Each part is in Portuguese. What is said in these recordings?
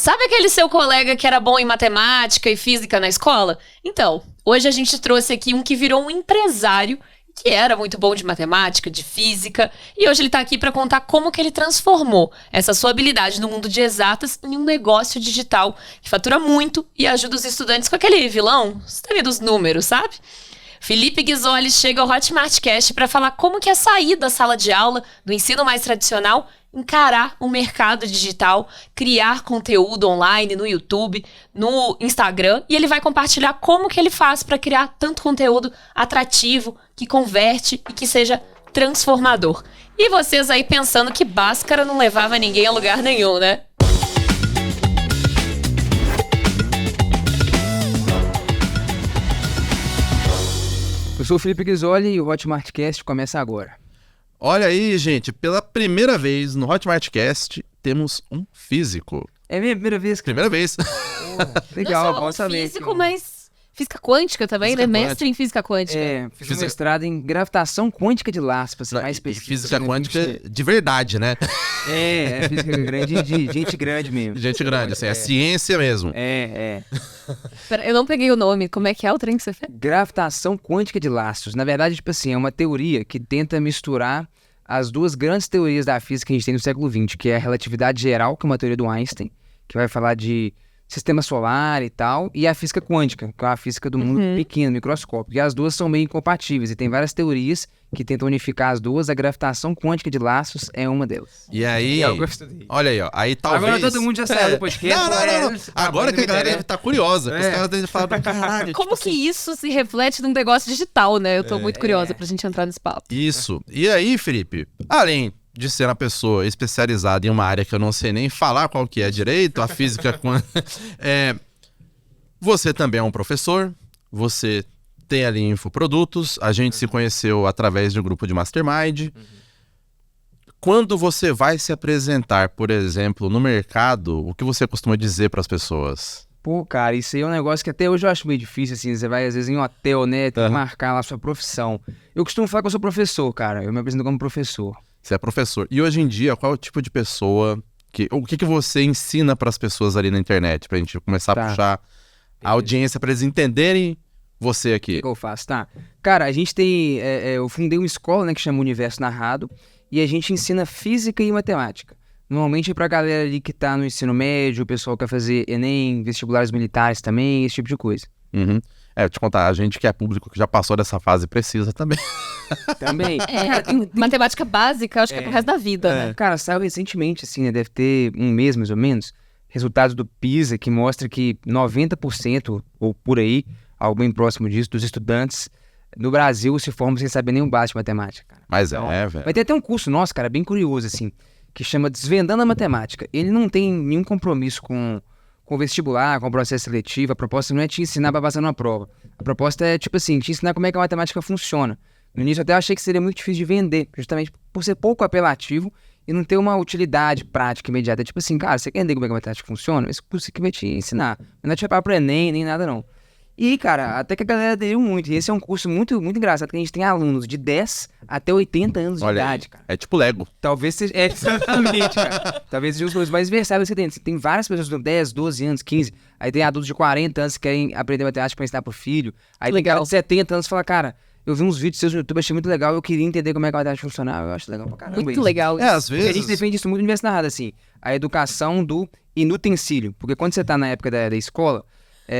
Sabe aquele seu colega que era bom em matemática e física na escola? Então, hoje a gente trouxe aqui um que virou um empresário, que era muito bom de matemática, de física, e hoje ele tá aqui para contar como que ele transformou essa sua habilidade no mundo de exatas em um negócio digital que fatura muito e ajuda os estudantes com aquele vilão, história dos números, sabe? Felipe Ghisoli chega ao Hotmartcast para falar como que é sair da sala de aula, do ensino mais tradicional, encarar o mercado digital, criar conteúdo online no YouTube, no Instagram, e ele vai compartilhar como que ele faz para criar tanto conteúdo atrativo, que converte e que seja transformador. E vocês aí pensando que Bhaskara não levava ninguém a lugar nenhum, né? Eu sou o Felipe Ghisoli e o Hotmartcast começa agora. Olha aí, gente, pela primeira vez no Hotmartcast temos um físico. É a minha primeira vez. Primeira vez. Legal, Não bom só saber. físico, mas física quântica também, Física né? quântica. Mestre em física quântica. Fiz um mestrado em gravitação quântica de laços, pra ser mais E específico. física quântica de verdade, né? Física grande de gente grande mesmo. Gente grande, assim, é ciência mesmo. Pera, eu não peguei o nome. Como é que é o trem que você fez? Gravitação quântica de laços. Na verdade, tipo assim, é uma teoria que tenta misturar as duas grandes teorias da física que a gente tem no século XX, que é a relatividade geral, que é uma teoria do Einstein, que vai falar de sistema solar e tal, e a física quântica, que é a física do mundo pequeno, microscópico. E as duas são meio incompatíveis, e tem várias teorias que tentam unificar as duas. A gravitação quântica de laços é uma delas. E aí, Eu gostei. olha aí, ó, aí talvez... Agora todo mundo já saiu do podcast. Não. Agora que a galera deve estar curiosa, que os caras devem falar, caralho, Como tipo que assim, isso se reflete num negócio digital, né? Eu tô muito curiosa pra gente entrar nesse papo. Isso. E aí, Felipe, além de ser uma pessoa especializada em uma área que eu não sei nem falar qual que é direito, a física... Você também é um professor, você tem ali infoprodutos, a gente se conheceu através de um grupo de mastermind. Quando você vai se apresentar, por exemplo, no mercado, o que você costuma dizer para as pessoas? Pô, cara, isso aí é um negócio que até hoje eu acho meio difícil, assim. Você vai, às vezes, em um hotel, né, tem que marcar lá a sua profissão. Eu costumo falar que eu sou professor, cara. Eu me apresento como professor. Você é professor. E hoje em dia, qual é o tipo de pessoa... O que você ensina para as pessoas ali na internet? Pra gente começar a puxar a audiência para eles entenderem você aqui. O que eu faço? Tá. Cara, a gente tem... eu fundei uma escola, né, que chama Universo Narrado, e a gente ensina física e matemática. Normalmente é pra galera ali que tá no ensino médio, o pessoal quer fazer Enem, vestibulares militares também, esse tipo de coisa. Uhum. Eu te contar, a gente que é público, que já passou dessa fase, precisa também. Também. Matemática básica, acho que é pro resto da vida, né? Cara, saiu recentemente, assim, né, deve ter um mês mais ou menos, resultados do PISA que mostra que 90%, ou por aí, algo bem próximo disso, dos estudantes no Brasil se formam sem saber nenhum básico de matemática, cara. Mas Então, velho. Vai ter até um curso nosso, cara, bem curioso, assim, que chama Desvendando a Matemática. Ele não tem nenhum compromisso com o vestibular, com o processo seletivo. A proposta não é te ensinar pra passar numa prova. A proposta é, tipo assim, te ensinar como é que a matemática funciona. No início eu até achei que seria muito difícil de vender, justamente por ser pouco apelativo e não ter uma utilidade prática imediata. Tipo assim, cara, você quer entender como é que a matemática funciona? Esse curso aqui vai te ensinar. Não é te preparar pro Enem, nem nada não. E, cara, até que a galera aderiu muito. E esse é um curso muito, muito engraçado, que a gente tem alunos de 10 até 80 anos de idade, cara. É tipo Lego. Talvez seja... exatamente, cara. Talvez seja um dos coisas mais versáteis que você tem. Você tem várias pessoas com 10, 12 anos, 15. Aí tem adultos de 40 anos que querem aprender matemática pra ensinar pro filho. Aí tem cara de 70 anos que fala, cara, eu vi uns vídeos seus no YouTube, achei muito legal, eu queria entender como é que a matemática funcionava. Eu acho legal pra caramba Muito isso. legal isso. Às Porque a gente vezes... defende isso muito no Universo Narrado, assim. A educação do inutensílio. Porque quando você tá na época da escola,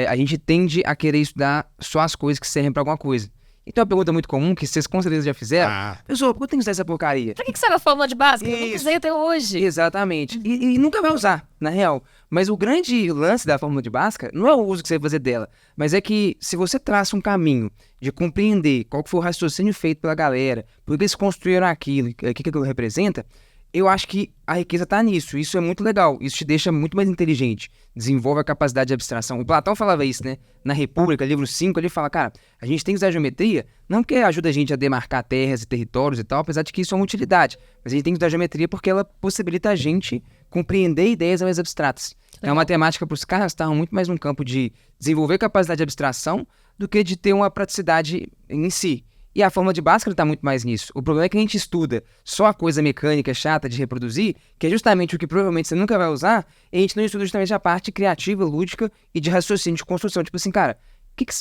a gente tende a querer estudar só as coisas que servem pra alguma coisa. Então uma pergunta muito comum, que vocês com certeza já fizeram, pessoal, por que eu tenho que usar essa porcaria? Pra que serve a fórmula de Bhaskara? Eu não Isso. usei até hoje. Exatamente. E nunca vai usar, na real. Mas o grande lance da fórmula de Bhaskara não é o uso que você vai fazer dela, mas é que se você traça um caminho de compreender qual que foi o raciocínio feito pela galera, por que eles construíram aquilo, o que aquilo representa, eu acho que a riqueza tá nisso. Isso é muito legal. Isso te deixa muito mais inteligente. Desenvolve a capacidade de abstração. O Platão falava isso, né? Na República, livro 5, ele fala, cara, a gente tem que usar a geometria, não porque ajuda a gente a demarcar terras e territórios e tal, apesar de que isso é uma utilidade. Mas a gente tem que usar a geometria porque ela possibilita a gente compreender ideias mais abstratas. Então, a matemática para os caras está muito mais num campo de desenvolver capacidade de abstração do que de ter uma praticidade em si. E a fórmula de Bhaskara está muito mais nisso. O problema é que a gente estuda só a coisa mecânica chata de reproduzir, que é justamente o que provavelmente você nunca vai usar, e a gente não estuda justamente a parte criativa, lúdica e de raciocínio, de construção. Tipo assim, cara,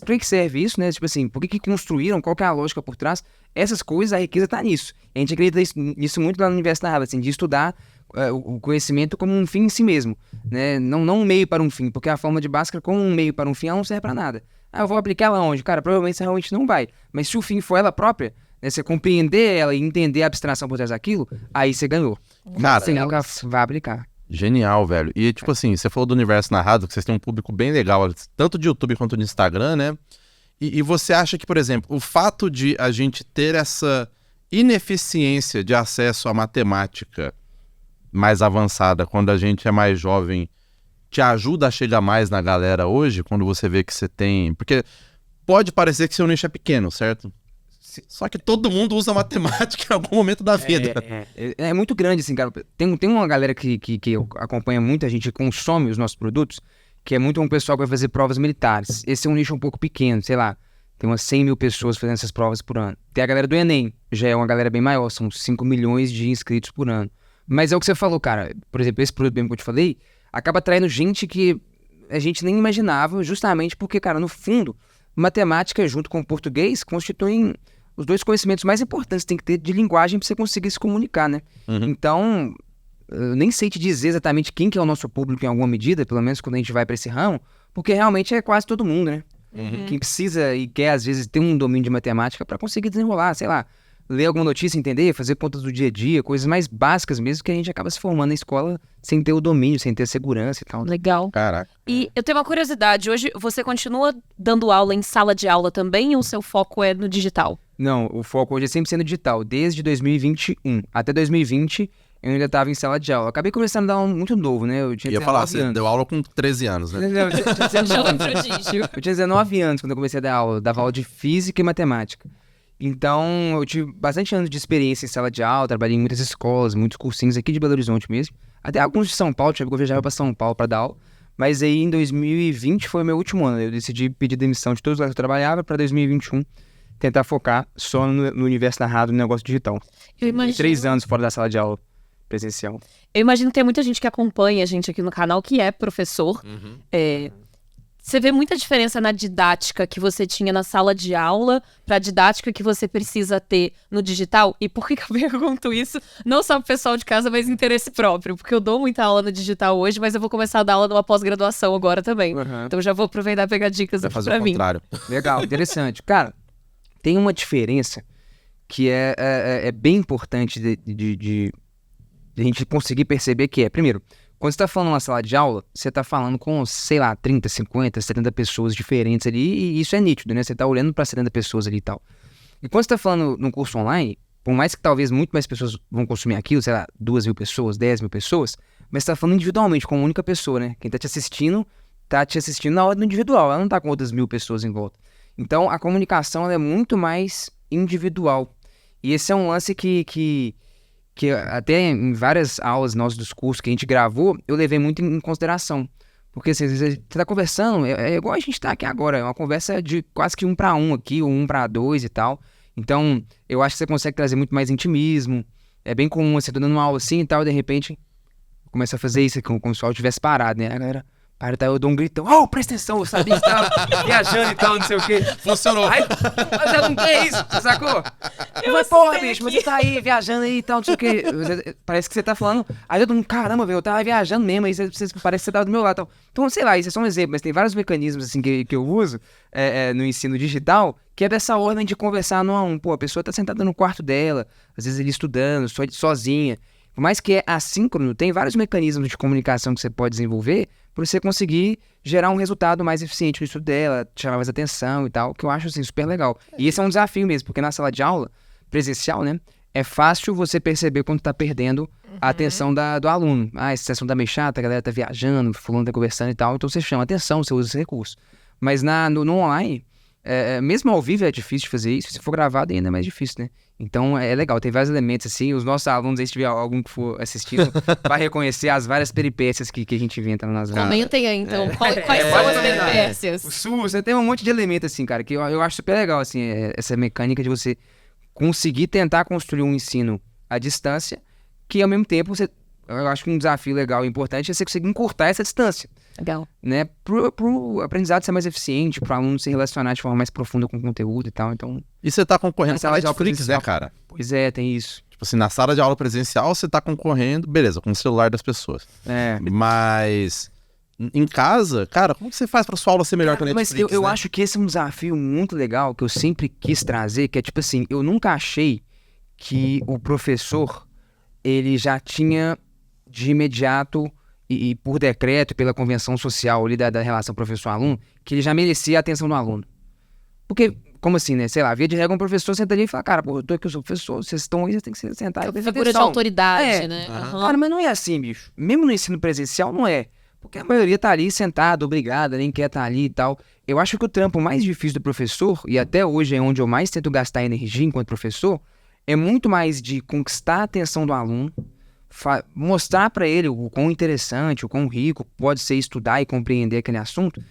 pra que serve isso, né? Tipo assim, por que construíram? Qual que é a lógica por trás? Essas coisas, a riqueza tá nisso. A gente acredita nisso muito lá no universo da Harvard, assim, de estudar o conhecimento como um fim em si mesmo, né? Não um meio para um fim, porque a forma de Bhaskara como um meio para um fim, ela não serve para nada. Eu vou aplicar ela onde? Cara, provavelmente você realmente não vai. Mas se o fim for ela própria, né, você compreender ela e entender a abstração por trás daquilo, aí você ganhou. Cara, Você nunca vai aplicar. Genial, velho. E, tipo assim, você falou do universo narrado, que vocês têm um público bem legal, tanto de YouTube quanto de Instagram, né? E você acha que, por exemplo, o fato de a gente ter essa ineficiência de acesso à matemática mais avançada quando a gente é mais jovem te ajuda a chegar mais na galera hoje, quando você vê que você tem... Porque pode parecer que seu nicho é pequeno, certo? Só que todo mundo usa matemática em algum momento da vida. É muito grande, assim, cara. Tem uma galera que acompanha muito, a gente consome os nossos produtos, que é muito um pessoal que vai fazer provas militares. Esse é um nicho um pouco pequeno, sei lá. Tem umas 100 mil pessoas fazendo essas provas por ano. Tem a galera do Enem, já é uma galera bem maior, são 5 milhões de inscritos por ano. Mas é o que você falou, cara. Por exemplo, esse produto mesmo que eu te falei, acaba atraindo gente que a gente nem imaginava, justamente porque, cara, no fundo, matemática junto com o português constituem os dois conhecimentos mais importantes que tem que ter de linguagem para você conseguir se comunicar, né? Uhum. Então, eu nem sei te dizer exatamente quem que é o nosso público em alguma medida, pelo menos quando a gente vai para esse ramo, porque realmente é quase todo mundo, né? Quem precisa e quer, às vezes, ter um domínio de matemática para conseguir desenrolar, sei lá, ler alguma notícia, entender, fazer contas do dia a dia, coisas mais básicas mesmo que a gente acaba se formando na escola sem ter o domínio, sem ter a segurança e tal. Legal. Caraca. E eu tenho uma curiosidade, hoje você continua dando aula em sala de aula também ou o seu foco é no digital? Não, o foco hoje é 100% digital. Desde 2021 até 2020, eu ainda estava em sala de aula. Acabei começando a dar aula muito novo, né? Eu tinha Ia falar, 19 você anos. deu aula com 13 anos, né? Não, eu tinha 19 Jovem prodígio. Eu tinha 19 anos quando eu comecei a dar aula. Eu dava aula de física e matemática. Então, eu tive bastante anos de experiência em sala de aula. Trabalhei em muitas escolas, muitos cursinhos aqui de Belo Horizonte mesmo. Até alguns de São Paulo, eu viajava para São Paulo para dar aula. Mas aí, em 2020, foi o meu último ano. Eu decidi pedir demissão de todos os lugares que eu trabalhava para 2021 tentar focar só no universo narrado, no negócio digital. Eu imagino... 3 anos fora da sala de aula presencial. Eu imagino que tem muita gente que acompanha a gente aqui no canal que é professor. Você vê muita diferença na didática que você tinha na sala de aula para a didática que você precisa ter no digital? E por que eu pergunto isso? Não só pro pessoal de casa, mas interesse próprio. Porque eu dou muita aula no digital hoje, mas eu vou começar a dar aula numa pós-graduação agora também. Então já vou aproveitar e pegar dicas Vai aqui fazer pra o mim. contrário. Legal, interessante. Cara, tem uma diferença que é bem importante de a gente conseguir perceber que primeiro, quando você está falando numa sala de aula, você está falando com, sei lá, 30, 50, 70 pessoas diferentes ali, e isso é nítido, né? Você está olhando para 70 pessoas ali e tal. E quando você está falando num curso online, por mais que talvez muito mais pessoas vão consumir aquilo, sei lá, 2 mil pessoas, 10 mil pessoas, mas você está falando individualmente, com uma única pessoa, né? Quem está te assistindo na ordem individual, ela não está com outras 1000 pessoas em volta. Então, a comunicação ela é muito mais individual. E esse é um lance que até em várias aulas nossas dos cursos que a gente gravou, eu levei muito em consideração. Porque assim, você tá conversando, é igual a gente tá aqui agora, é uma conversa de quase que 1 para 1 aqui, ou 1 para 2 e tal. Então, eu acho que você consegue trazer muito mais intimismo. É bem comum, você tá dando uma aula assim e tal, e de repente começa a fazer isso como se o aula tivesse parado, né? A galera para, tá, eu dou um gritão, presta atenção, eu sabia que você tava viajando e tal, não sei o quê. Funcionou. Aí, mas eu não tem isso, você sacou? Eu falei, porra, bicho, mas você tá aí viajando aí e tal, não sei o quê. Parece que você tá falando. Aí eu tô, caramba, velho, eu tava viajando mesmo, aí parece que você tava do meu lado e tal. Então, sei lá, isso é só um exemplo, mas tem vários mecanismos assim que eu uso no ensino digital, que é dessa ordem de conversar no a um. Pô, a pessoa tá sentada no quarto dela, às vezes ele estudando, sozinha. Por mais que é assíncrono, tem vários mecanismos de comunicação que você pode desenvolver para você conseguir gerar um resultado mais eficiente no estudo dela, chamar mais atenção e tal, que eu acho assim super legal. E esse é um desafio mesmo, porque na sala de aula presencial, né, é fácil você perceber quando tá perdendo a atenção do aluno. Essa sessão tá meio chata, a galera tá viajando, fulano tá conversando e tal, então você chama atenção, você usa esse recurso. Mas no online, mesmo ao vivo é difícil de fazer isso, se for gravado ainda é mais difícil, né? Então é legal, tem vários elementos assim, os nossos alunos, aí se tiver algum que for assistindo, vai reconhecer as várias peripécias que a gente inventa nas aulas. Comentem aí, então, quais são as peripécias. O SUS, você tem um monte de elemento assim, cara, que eu acho super legal, assim, essa mecânica de você conseguir tentar construir um ensino à distância, que ao mesmo tempo eu acho que um desafio legal e importante é você conseguir encurtar essa distância. Legal. Né? Pro aprendizado ser mais eficiente, pro aluno se relacionar de forma mais profunda com o conteúdo e tal, então... E você tá concorrendo com a sala de aula Netflix, né, presencial. cara? Pois é, tem isso. Tipo assim, na sala de aula presencial você tá concorrendo, beleza, com o celular das pessoas. Mas em casa, cara, como que você faz pra sua aula ser melhor que a Netflix, Mas eu né? acho que esse é um desafio muito legal que eu sempre quis trazer, que é tipo assim, eu nunca achei que o professor, ele já tinha de imediato e por decreto, pela convenção social ali da relação professor-aluno, que ele já merecia a atenção do aluno. Porque, como assim, né? Sei lá, via de regra um professor senta ali e fala, cara, pô, eu tô aqui, eu sou professor, vocês estão aí, vocês têm que sentar e prestar Figura de atenção. autoridade, né? Aham. Cara, mas não é assim, bicho. Mesmo no ensino presencial, não é. Porque a maioria tá ali sentada, obrigada, nem quer estar ali e tal. Eu acho que o trampo mais difícil do professor, e até hoje é onde eu mais tento gastar energia enquanto professor, é muito mais de conquistar a atenção do aluno, mostrar pra ele o quão interessante, o quão rico pode ser estudar e compreender aquele assunto.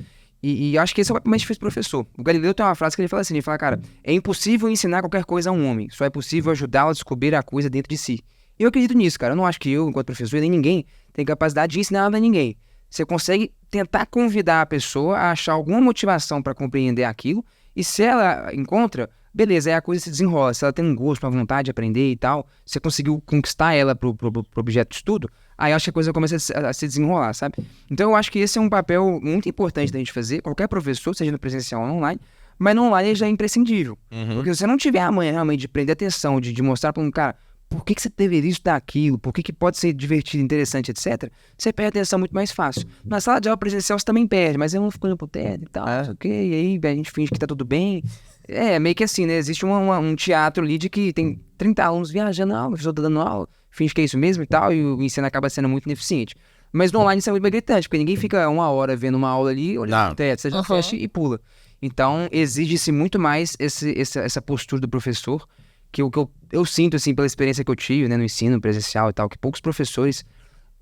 E acho que esse é o mais difícil do professor. O Galileu tem uma frase que ele fala assim, ele fala, cara, é impossível ensinar qualquer coisa a um homem, só é possível ajudá-lo a descobrir a coisa dentro de si. Eu acredito nisso, cara. Eu não acho que eu, enquanto professor, nem ninguém tem capacidade de ensinar nada a ninguém. Você consegue tentar convidar a pessoa a achar alguma motivação para compreender aquilo, e se ela encontra, beleza, aí a coisa se desenrola. Se ela tem um gosto, uma vontade de aprender e tal, você conseguiu conquistar ela pro objeto de estudo, aí eu acho que a coisa começa a se desenrolar, sabe? Então eu acho que esse é um papel muito importante da gente fazer, qualquer professor, seja no presencial ou no online, mas no online ele já é imprescindível. Porque se você não tiver a manha realmente de prender atenção, de mostrar para um cara por que você deveria estudar aquilo, por que pode ser divertido, interessante, etc., você perde atenção muito mais fácil. Na sala de aula presencial você também perde, mas eu não fico olhando pro teto e tal, não sei o quê, e aí a gente finge que tá tudo bem. É, meio que assim, né? Existe um teatro ali de que tem 30 alunos viajando, o professor tá dando aula, finge que é isso mesmo e tal, e o ensino acaba sendo muito ineficiente. Mas no online isso é muito mais gritante, porque ninguém fica uma hora vendo uma aula ali, olhando pro teto, você já fecha e pula. Então, exige-se muito mais essa postura do professor, que eu sinto, assim, pela experiência que eu tive, né, no ensino presencial e tal, que poucos professores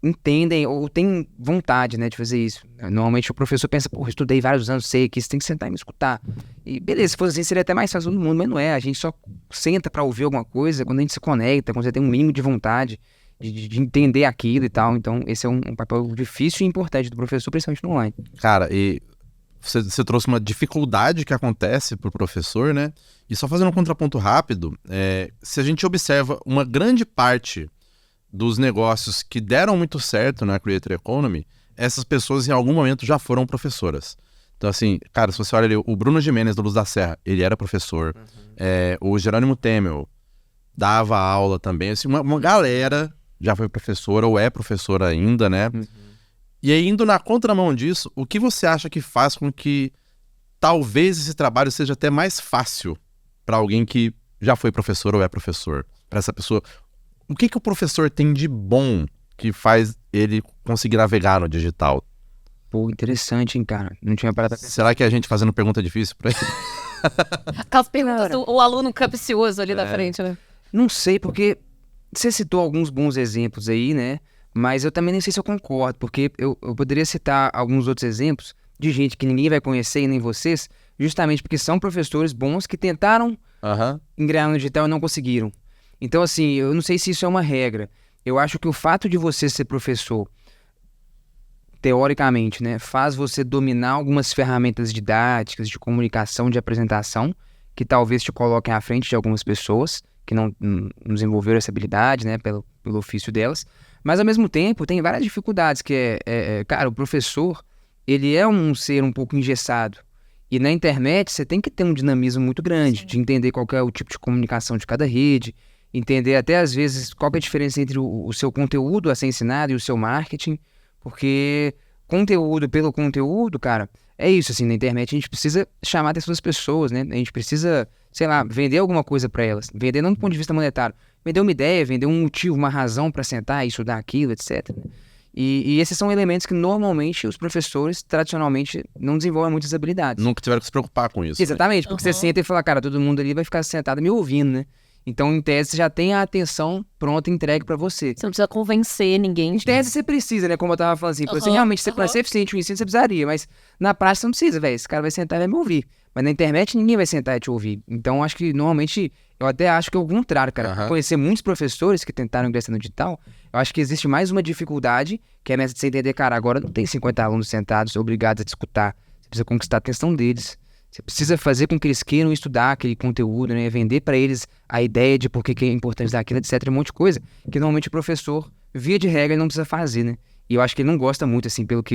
entendem ou têm vontade, né, de fazer isso. Normalmente o professor pensa, pô, estudei vários anos, sei que você tem que sentar e me escutar. E beleza, se fosse assim, seria até mais fácil todo mundo, mas não é. A gente só senta pra ouvir alguma coisa quando a gente se conecta, quando você tem um mínimo de vontade de entender aquilo e tal. Então, esse é um papel difícil e importante do professor, principalmente no online. Cara, e você trouxe uma dificuldade que acontece pro professor, né? E só fazendo um contraponto rápido, se a gente observa uma grande parte dos negócios que deram muito certo na Creator Economy, essas pessoas em algum momento já foram professoras. Então, assim, cara, se você olha ali, o Bruno Gimenez do Luz da Serra, ele era professor. O Jerônimo Temel dava aula também. Assim, uma galera já foi professora ou é professora ainda, né? E aí, indo na contramão disso, o que você acha que faz com que talvez esse trabalho seja até mais fácil para alguém que já foi professor ou é professor? Para essa pessoa, o que o professor tem de bom que faz ele conseguir navegar no digital? Pô, interessante, hein, cara? Não tinha parado pra pensar. Será que é a gente fazendo pergunta difícil pra ele? Aquelas perguntas o aluno capcioso ali da frente, né? Não sei, porque você citou alguns bons exemplos aí, né? Mas eu também nem sei se eu concordo, porque eu poderia citar alguns outros exemplos de gente que ninguém vai conhecer e nem vocês, justamente porque são professores bons que tentaram engrenar no digital e não conseguiram. Então, assim, eu não sei se isso é uma regra. Eu acho que o fato de você ser professor, teoricamente, né, faz você dominar algumas ferramentas didáticas, de comunicação, de apresentação, que talvez te coloquem à frente de algumas pessoas que não desenvolveram essa habilidade, né, pelo ofício delas. Mas, ao mesmo tempo, tem várias dificuldades, que cara, o professor, ele é um ser um pouco engessado. E na internet, você tem que ter um dinamismo muito grande, de entender qual que é o tipo de comunicação de cada rede, entender até, às vezes, qual que é a diferença entre o seu conteúdo a ser ensinado e o seu marketing, porque conteúdo pelo conteúdo, cara, é isso, assim, na internet a gente precisa chamar a atenção das pessoas, né? A gente precisa, sei lá, vender alguma coisa para elas, vender não do ponto de vista monetário, vender uma ideia, vender um motivo, uma razão para sentar e estudar aquilo, etc. E esses são elementos que normalmente os professores, tradicionalmente, não desenvolvem muitas habilidades. Nunca tiveram que se preocupar com isso. Exatamente, porque você senta e fala, cara, todo mundo ali vai ficar sentado me ouvindo, né? Então, em tese, você já tem a atenção pronta e entregue pra você. Você não precisa convencer ninguém. Em tese, você precisa, né? Como eu tava falando assim, pra você realmente pra ser eficiente no ensino, você precisaria, mas na prática você não precisa, velho. Esse cara vai sentar e vai me ouvir. Mas na internet ninguém vai sentar e te ouvir. Então, acho que normalmente, eu até acho que é o contrário, cara. Por conhecer muitos professores que tentaram ingressar no digital, eu acho que existe mais uma dificuldade, que é nessa de você entender, cara, agora não tem 50 alunos sentados obrigados a te escutar. Você precisa conquistar a atenção deles. Você precisa fazer com que eles queiram estudar aquele conteúdo, né? Vender para eles a ideia de por que é importante daquilo, etc. Um monte de coisa que normalmente o professor, via de regra, não precisa fazer, né? E eu acho que ele não gosta muito, assim, pelos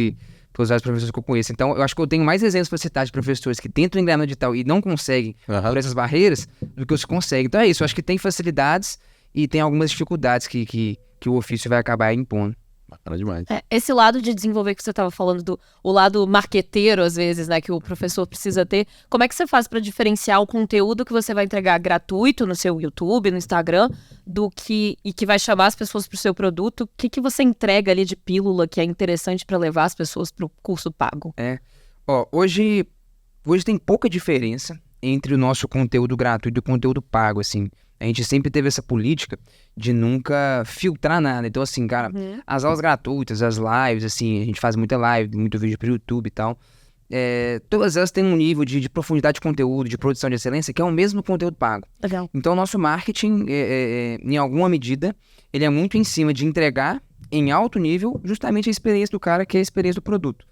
vários professores que eu conheço. Então, eu acho que eu tenho mais exemplos para citar de professores que tentam engrenar no digital e não conseguem por essas barreiras do que os que conseguem. Então é isso, eu acho que tem facilidades e tem algumas dificuldades que o ofício vai acabar impondo. Bacana demais. Esse lado de desenvolver que você estava falando, o lado marqueteiro, às vezes, né, que o professor precisa ter, como é que você faz para diferenciar o conteúdo que você vai entregar gratuito no seu YouTube, no Instagram, e que vai chamar as pessoas para o seu produto? O que você entrega ali de pílula que é interessante para levar as pessoas para o curso pago? Hoje tem pouca diferença entre o nosso conteúdo gratuito e o conteúdo pago, assim. A gente sempre teve essa política de nunca filtrar nada. Então, assim, cara, as aulas gratuitas, as lives, assim, a gente faz muita live, muito vídeo pro YouTube e tal. Todas elas têm um nível de profundidade de conteúdo, de produção de excelência, que é o mesmo conteúdo pago. Legal. Então, o nosso marketing, em alguma medida, ele é muito em cima de entregar em alto nível justamente a experiência do cara, que é a experiência do produto.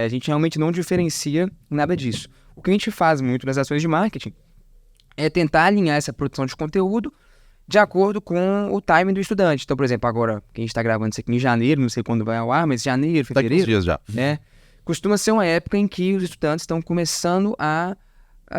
A gente realmente não diferencia nada disso. O que a gente faz muito nas ações de marketing é tentar alinhar essa produção de conteúdo de acordo com o timing do estudante. Então, por exemplo, agora, que a gente está gravando isso aqui em janeiro, não sei quando vai ao ar, mas janeiro, fevereiro... Daqui uns dias já. Né, costuma ser uma época em que os estudantes estão começando a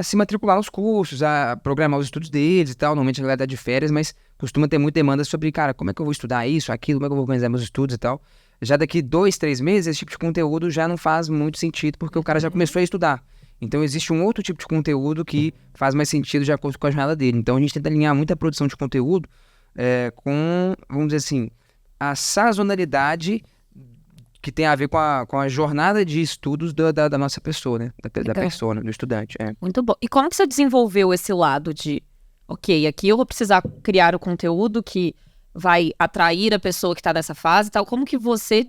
se matricular nos cursos, a programar os estudos deles e tal. Normalmente a galera tá de férias, mas costuma ter muita demanda sobre, cara, como é que eu vou estudar isso, aquilo, como é que eu vou organizar meus estudos e tal. Já daqui 2, 3 meses, esse tipo de conteúdo já não faz muito sentido, porque o cara já começou a estudar. Então, existe um outro tipo de conteúdo que faz mais sentido de acordo com a jornada dele. Então, a gente tenta alinhar muita produção de conteúdo com, vamos dizer assim, a sazonalidade que tem a ver com a jornada de estudos da nossa pessoa, né? Da persona, do estudante. Muito bom. E como que você desenvolveu esse lado de, ok, aqui eu vou precisar criar o conteúdo que vai atrair a pessoa que está nessa fase e tal. Como que você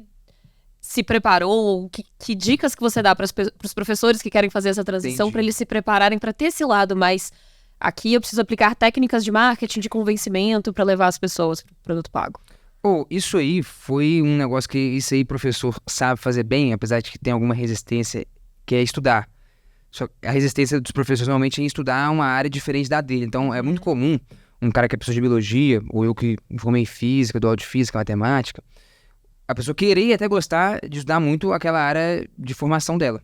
se preparou? Que dicas que você dá para os professores que querem fazer essa transição para eles se prepararem para ter esse lado mais... Aqui eu preciso aplicar técnicas de marketing, de convencimento para levar as pessoas para o produto pago. Isso aí foi um negócio que o professor sabe fazer bem, apesar de que tem alguma resistência, que é estudar. Só a resistência dos professores normalmente é em estudar uma área diferente da dele. Então é muito comum um cara que é professor de biologia, ou eu que formei em física, dou aula de física, matemática, a pessoa querer até gostar de estudar muito aquela área de formação dela.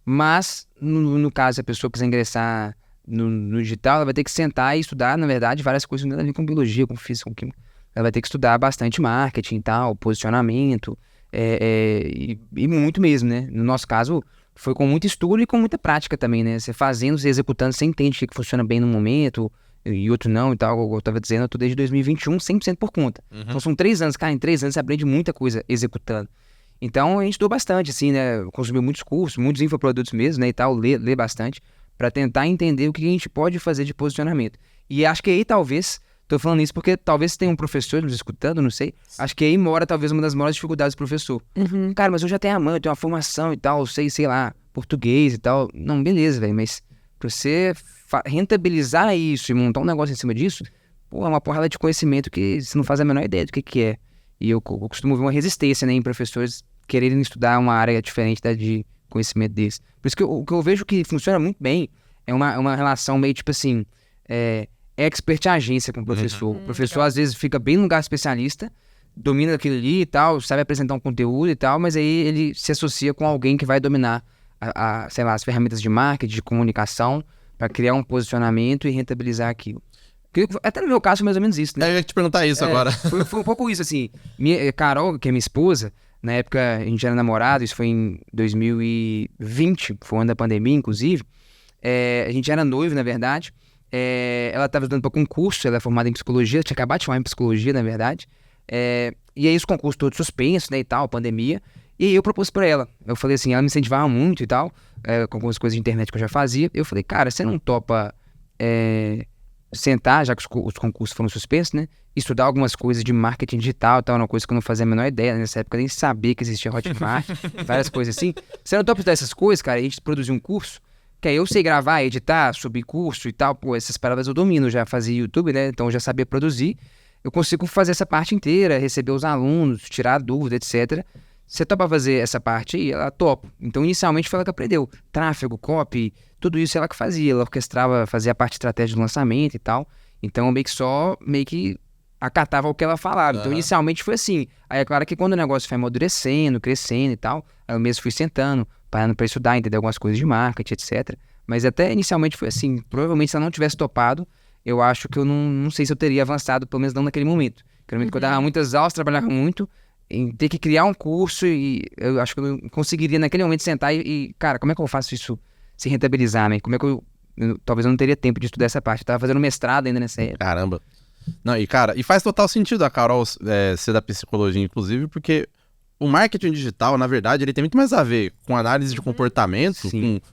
Mas, no caso, se a pessoa quiser ingressar no digital, ela vai ter que sentar e estudar, na verdade, várias coisas que com biologia, com física, com química. Ela vai ter que estudar bastante marketing e tal, posicionamento, e muito mesmo, né? No nosso caso, foi com muito estudo e com muita prática também, né? Você fazendo, você executando, você entende o que funciona bem no momento e outro não e tal. Eu tava dizendo, eu tô desde 2021 100% por conta. Então são 3 anos, cara, em 3 anos você aprende muita coisa executando. Então a gente estudou bastante, assim, né? Consumiu muitos cursos, muitos infoprodutos mesmo, né? E tal, lê bastante para tentar entender o que a gente pode fazer de posicionamento. E acho que aí talvez, tô falando isso porque talvez tenha um professor nos escutando, não sei. Acho que aí mora talvez uma das maiores dificuldades do professor. Cara, mas eu já tenho a mãe, eu tenho uma formação e tal, sei lá, português e tal. Não, beleza, velho, mas pra você rentabilizar isso e montar um negócio em cima disso, pô, é uma porrada de conhecimento que você não faz a menor ideia do que é. E eu costumo ver uma resistência, né, em professores quererem estudar uma área diferente da de conhecimento deles. Por isso que o que eu vejo que funciona muito bem é uma relação meio tipo assim, expert-agência com o professor. O professor às vezes fica bem no lugar especialista, domina aquilo ali e tal, sabe apresentar um conteúdo e tal, mas aí ele se associa com alguém que vai dominar sei lá, as ferramentas de marketing, de comunicação, para criar um posicionamento e rentabilizar aquilo. Até no meu caso, mais ou menos isso, né? Eu ia te perguntar isso agora. Foi um pouco isso, assim. Carol, que é minha esposa, na época a gente era namorado, isso foi em 2020, foi o ano da pandemia, inclusive. A gente era noivo, na verdade. Ela estava estudando para concurso, ela é formada em psicologia, tinha acabado de formar em psicologia, na verdade. E aí os concursos todos suspensos, né, e tal, pandemia. E aí eu propus pra ela. Eu falei assim, ela me incentivava muito e tal, com algumas coisas de internet que eu já fazia. Eu falei, cara, você não topa sentar, já que os concursos foram suspensos, né? Estudar algumas coisas de marketing digital e tal, uma coisa que eu não fazia a menor ideia. Nessa época eu nem sabia que existia Hotmart, várias coisas assim. Você não topa estudar essas coisas, cara? A gente produziu um curso, que aí eu sei gravar, editar, subir curso e tal. Pô, essas paradas eu domino, já fazia YouTube, né? Então eu já sabia produzir. Eu consigo fazer essa parte inteira, receber os alunos, tirar dúvida, etc. Você topa fazer essa parte aí? Ela topa. Então, inicialmente, foi ela que aprendeu. Tráfego, copy, tudo isso ela que fazia. Ela orquestrava, fazia a parte estratégia do lançamento e tal. Então, meio que acatava o que ela falava. Então, inicialmente foi assim. Aí, é claro que quando o negócio foi amadurecendo, crescendo e tal, aí eu mesmo fui sentando, parando pra estudar, entender algumas coisas de marketing, etc. Mas até inicialmente foi assim. Provavelmente, se ela não tivesse topado, eu acho que eu não sei se eu teria avançado, pelo menos não naquele momento. Naquele momento que eu dava muitas aulas, trabalhava muito, em ter que criar um curso, e eu acho que eu não conseguiria naquele momento sentar cara, como é que eu faço isso se rentabilizar, né? Como é que talvez eu não teria tempo de estudar essa parte. Eu tava fazendo mestrado ainda nessa época. Caramba. Não, e cara, e faz total sentido a Carol ser da psicologia, inclusive, porque o marketing digital, na verdade, ele tem muito mais a ver com análise de comportamento,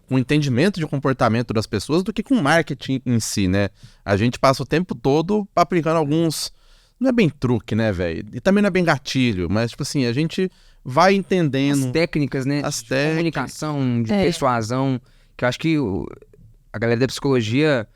com entendimento de comportamento das pessoas, do que com marketing em si, né? A gente passa o tempo todo aplicando alguns... Não é bem truque, né, velho? E também não é bem gatilho, mas, tipo assim, a gente vai entendendo... As técnicas, né? As de técnicas. comunicação, de persuasão, que eu acho que a galera da psicologia...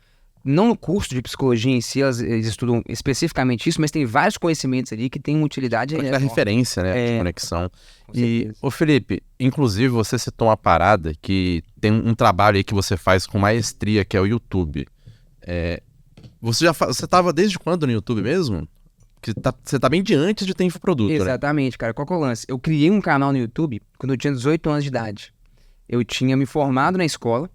Não no curso de psicologia em si, eles estudam especificamente isso, mas tem vários conhecimentos ali que têm uma utilidade... Da referência, né, de conexão. E, ô Felipe, inclusive você citou uma parada que tem um trabalho aí que você faz com maestria, que é o YouTube. Você tava desde quando no YouTube mesmo? Que você tá bem de antes de ter infoproduto, né? Exatamente, cara. Qual que é o lance? Eu criei um canal no YouTube quando eu tinha 18 anos de idade. Eu tinha me formado na escola.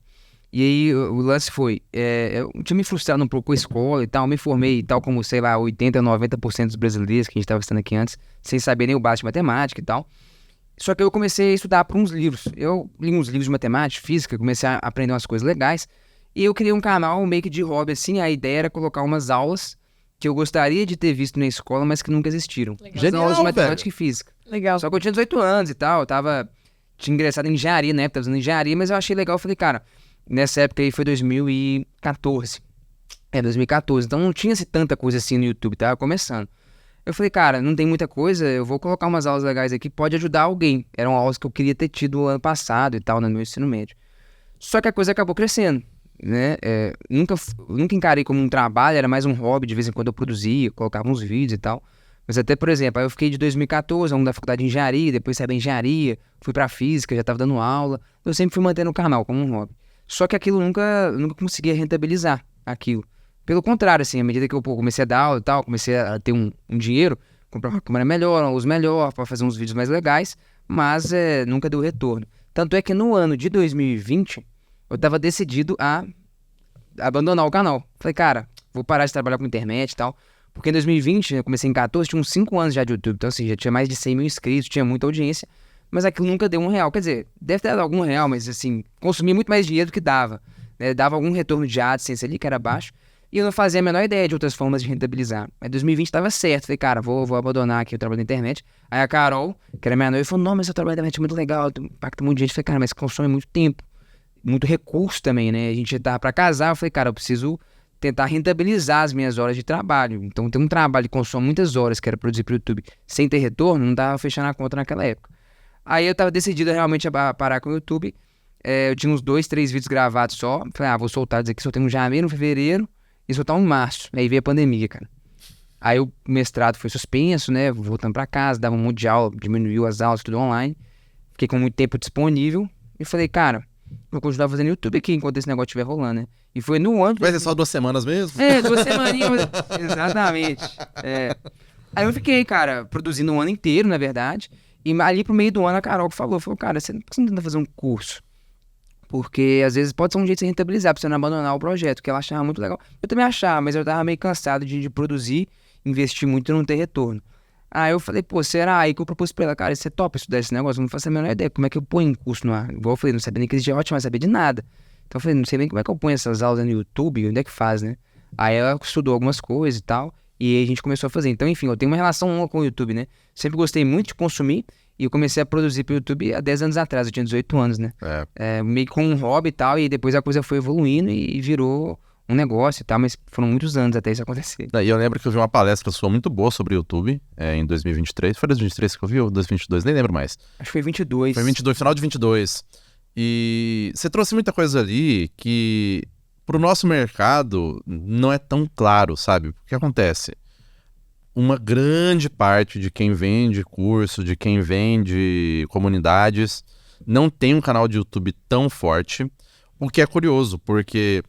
E aí o lance foi, eu tinha me frustrado um pouco com a escola e tal, me formei e tal como, sei lá, 80%, 90% dos brasileiros que a gente estava estudando aqui antes, sem saber nem o básico de matemática e tal. Só que eu comecei a estudar por uns livros. Eu li uns livros de matemática, física, comecei a aprender umas coisas legais. E eu criei um canal meio que de hobby, assim, a ideia era colocar umas aulas que eu gostaria de ter visto na escola, mas que nunca existiram. Genial, aulas de matemática velho. e física. Legal. Só que eu tinha 18 anos e tal, tinha ingressado em engenharia, né? Tava fazendo engenharia, mas eu achei legal, eu falei, cara... Nessa época aí foi 2014. 2014. Então não tinha tanta coisa assim no YouTube, tava começando. Eu falei, cara, não tem muita coisa, eu vou colocar umas aulas legais aqui, pode ajudar alguém. Eram aulas que eu queria ter tido ano passado e tal, no meu ensino médio. Só que a coisa acabou crescendo, né? Nunca encarei como um trabalho, era mais um hobby, de vez em quando eu produzia, colocava uns vídeos e tal. Mas até, por exemplo, aí eu fiquei de 2014, aluno da faculdade de engenharia, depois saí da engenharia, fui pra física, já tava dando aula. Eu sempre fui mantendo o canal como um hobby. Só que aquilo nunca conseguia rentabilizar aquilo. Pelo contrário, assim, à medida que eu comecei a dar aula e tal, comecei a ter um dinheiro, comprar uma câmera melhor, uma luz melhor, para fazer uns vídeos mais legais, mas nunca deu retorno. Tanto é que no ano de 2020, eu tava decidido a abandonar o canal. Falei, cara, vou parar de trabalhar com internet e tal. Porque em 2020, eu comecei em 14, tinha uns 5 anos já de YouTube, então assim, já tinha mais de 100 mil inscritos, tinha muita audiência. Mas aquilo nunca deu R$1. Quer dizer, deve ter dado algum real, mas assim, consumia muito mais dinheiro do que dava. Né? Dava algum retorno de AdSense ali, que era baixo. E eu não fazia a menor ideia de outras formas de rentabilizar. Mas 2020 tava certo. Falei, cara, vou abandonar aqui o trabalho da internet. Aí a Carol, que era minha noiva, falou, não, mas seu trabalho da internet é muito legal, impacta muito gente. Falei, cara, mas consome muito tempo. Muito recurso também, né? A gente tava pra casar. Eu falei, cara, eu preciso tentar rentabilizar as minhas horas de trabalho. Então, tem um trabalho que consome muitas horas, que era produzir pro YouTube, sem ter retorno, não tava fechando a conta naquela época. Aí eu tava decidido realmente a parar com o YouTube. Eu tinha uns 2, 3 vídeos gravados só. Falei, vou soltar isso aqui. Soltei em janeiro, fevereiro e soltar em março. Aí veio a pandemia, cara. Aí o mestrado foi suspenso, né? Voltando pra casa, dava um monte de aula, diminuiu as aulas, tudo online. Fiquei com muito tempo disponível. E falei, cara, vou continuar fazendo YouTube aqui enquanto esse negócio estiver rolando, né? E foi no ano... Vai ser só 2 semanas mesmo? 2 semaninhas. Exatamente. Aí eu fiquei, cara, produzindo um ano inteiro, na verdade. E ali pro meio do ano a Carol falou, cara, você não tenta fazer um curso? Porque às vezes pode ser um jeito de você rentabilizar, pra você não abandonar o projeto, que ela achava muito legal. Eu também achava, mas eu tava meio cansado de produzir, investir muito e não ter retorno. Aí eu falei, pô, será? Aí que eu propus pra ela, cara, você topa estudar esse negócio? Eu não faço a menor ideia, como é que eu ponho um curso no ar? Igual eu falei, não sabia nem que existia ótimo, mas sabia de nada. Então eu falei, não sei nem como é que eu ponho essas aulas no YouTube, onde é que faz, né? Aí ela estudou algumas coisas e tal, E aí a gente começou a fazer. Então, enfim, eu tenho uma relação longa com o YouTube, né? Sempre gostei muito de consumir e eu comecei a produzir pro YouTube há 10 anos atrás, eu tinha 18 anos, né? Meio com um hobby e tal, e depois a coisa foi evoluindo e virou um negócio e tal, mas foram muitos anos até isso acontecer. E eu lembro que eu vi uma palestra sua muito boa sobre o YouTube em 2023. Foi 2023 que eu vi ou 2022? Nem lembro mais. Acho que foi 22. Foi 22, final de 22. E você trouxe muita coisa ali que pro nosso mercado não é tão claro, sabe? O que acontece? Uma grande parte de quem vende curso, de quem vende comunidades, não tem um canal de YouTube tão forte, o que é curioso, porque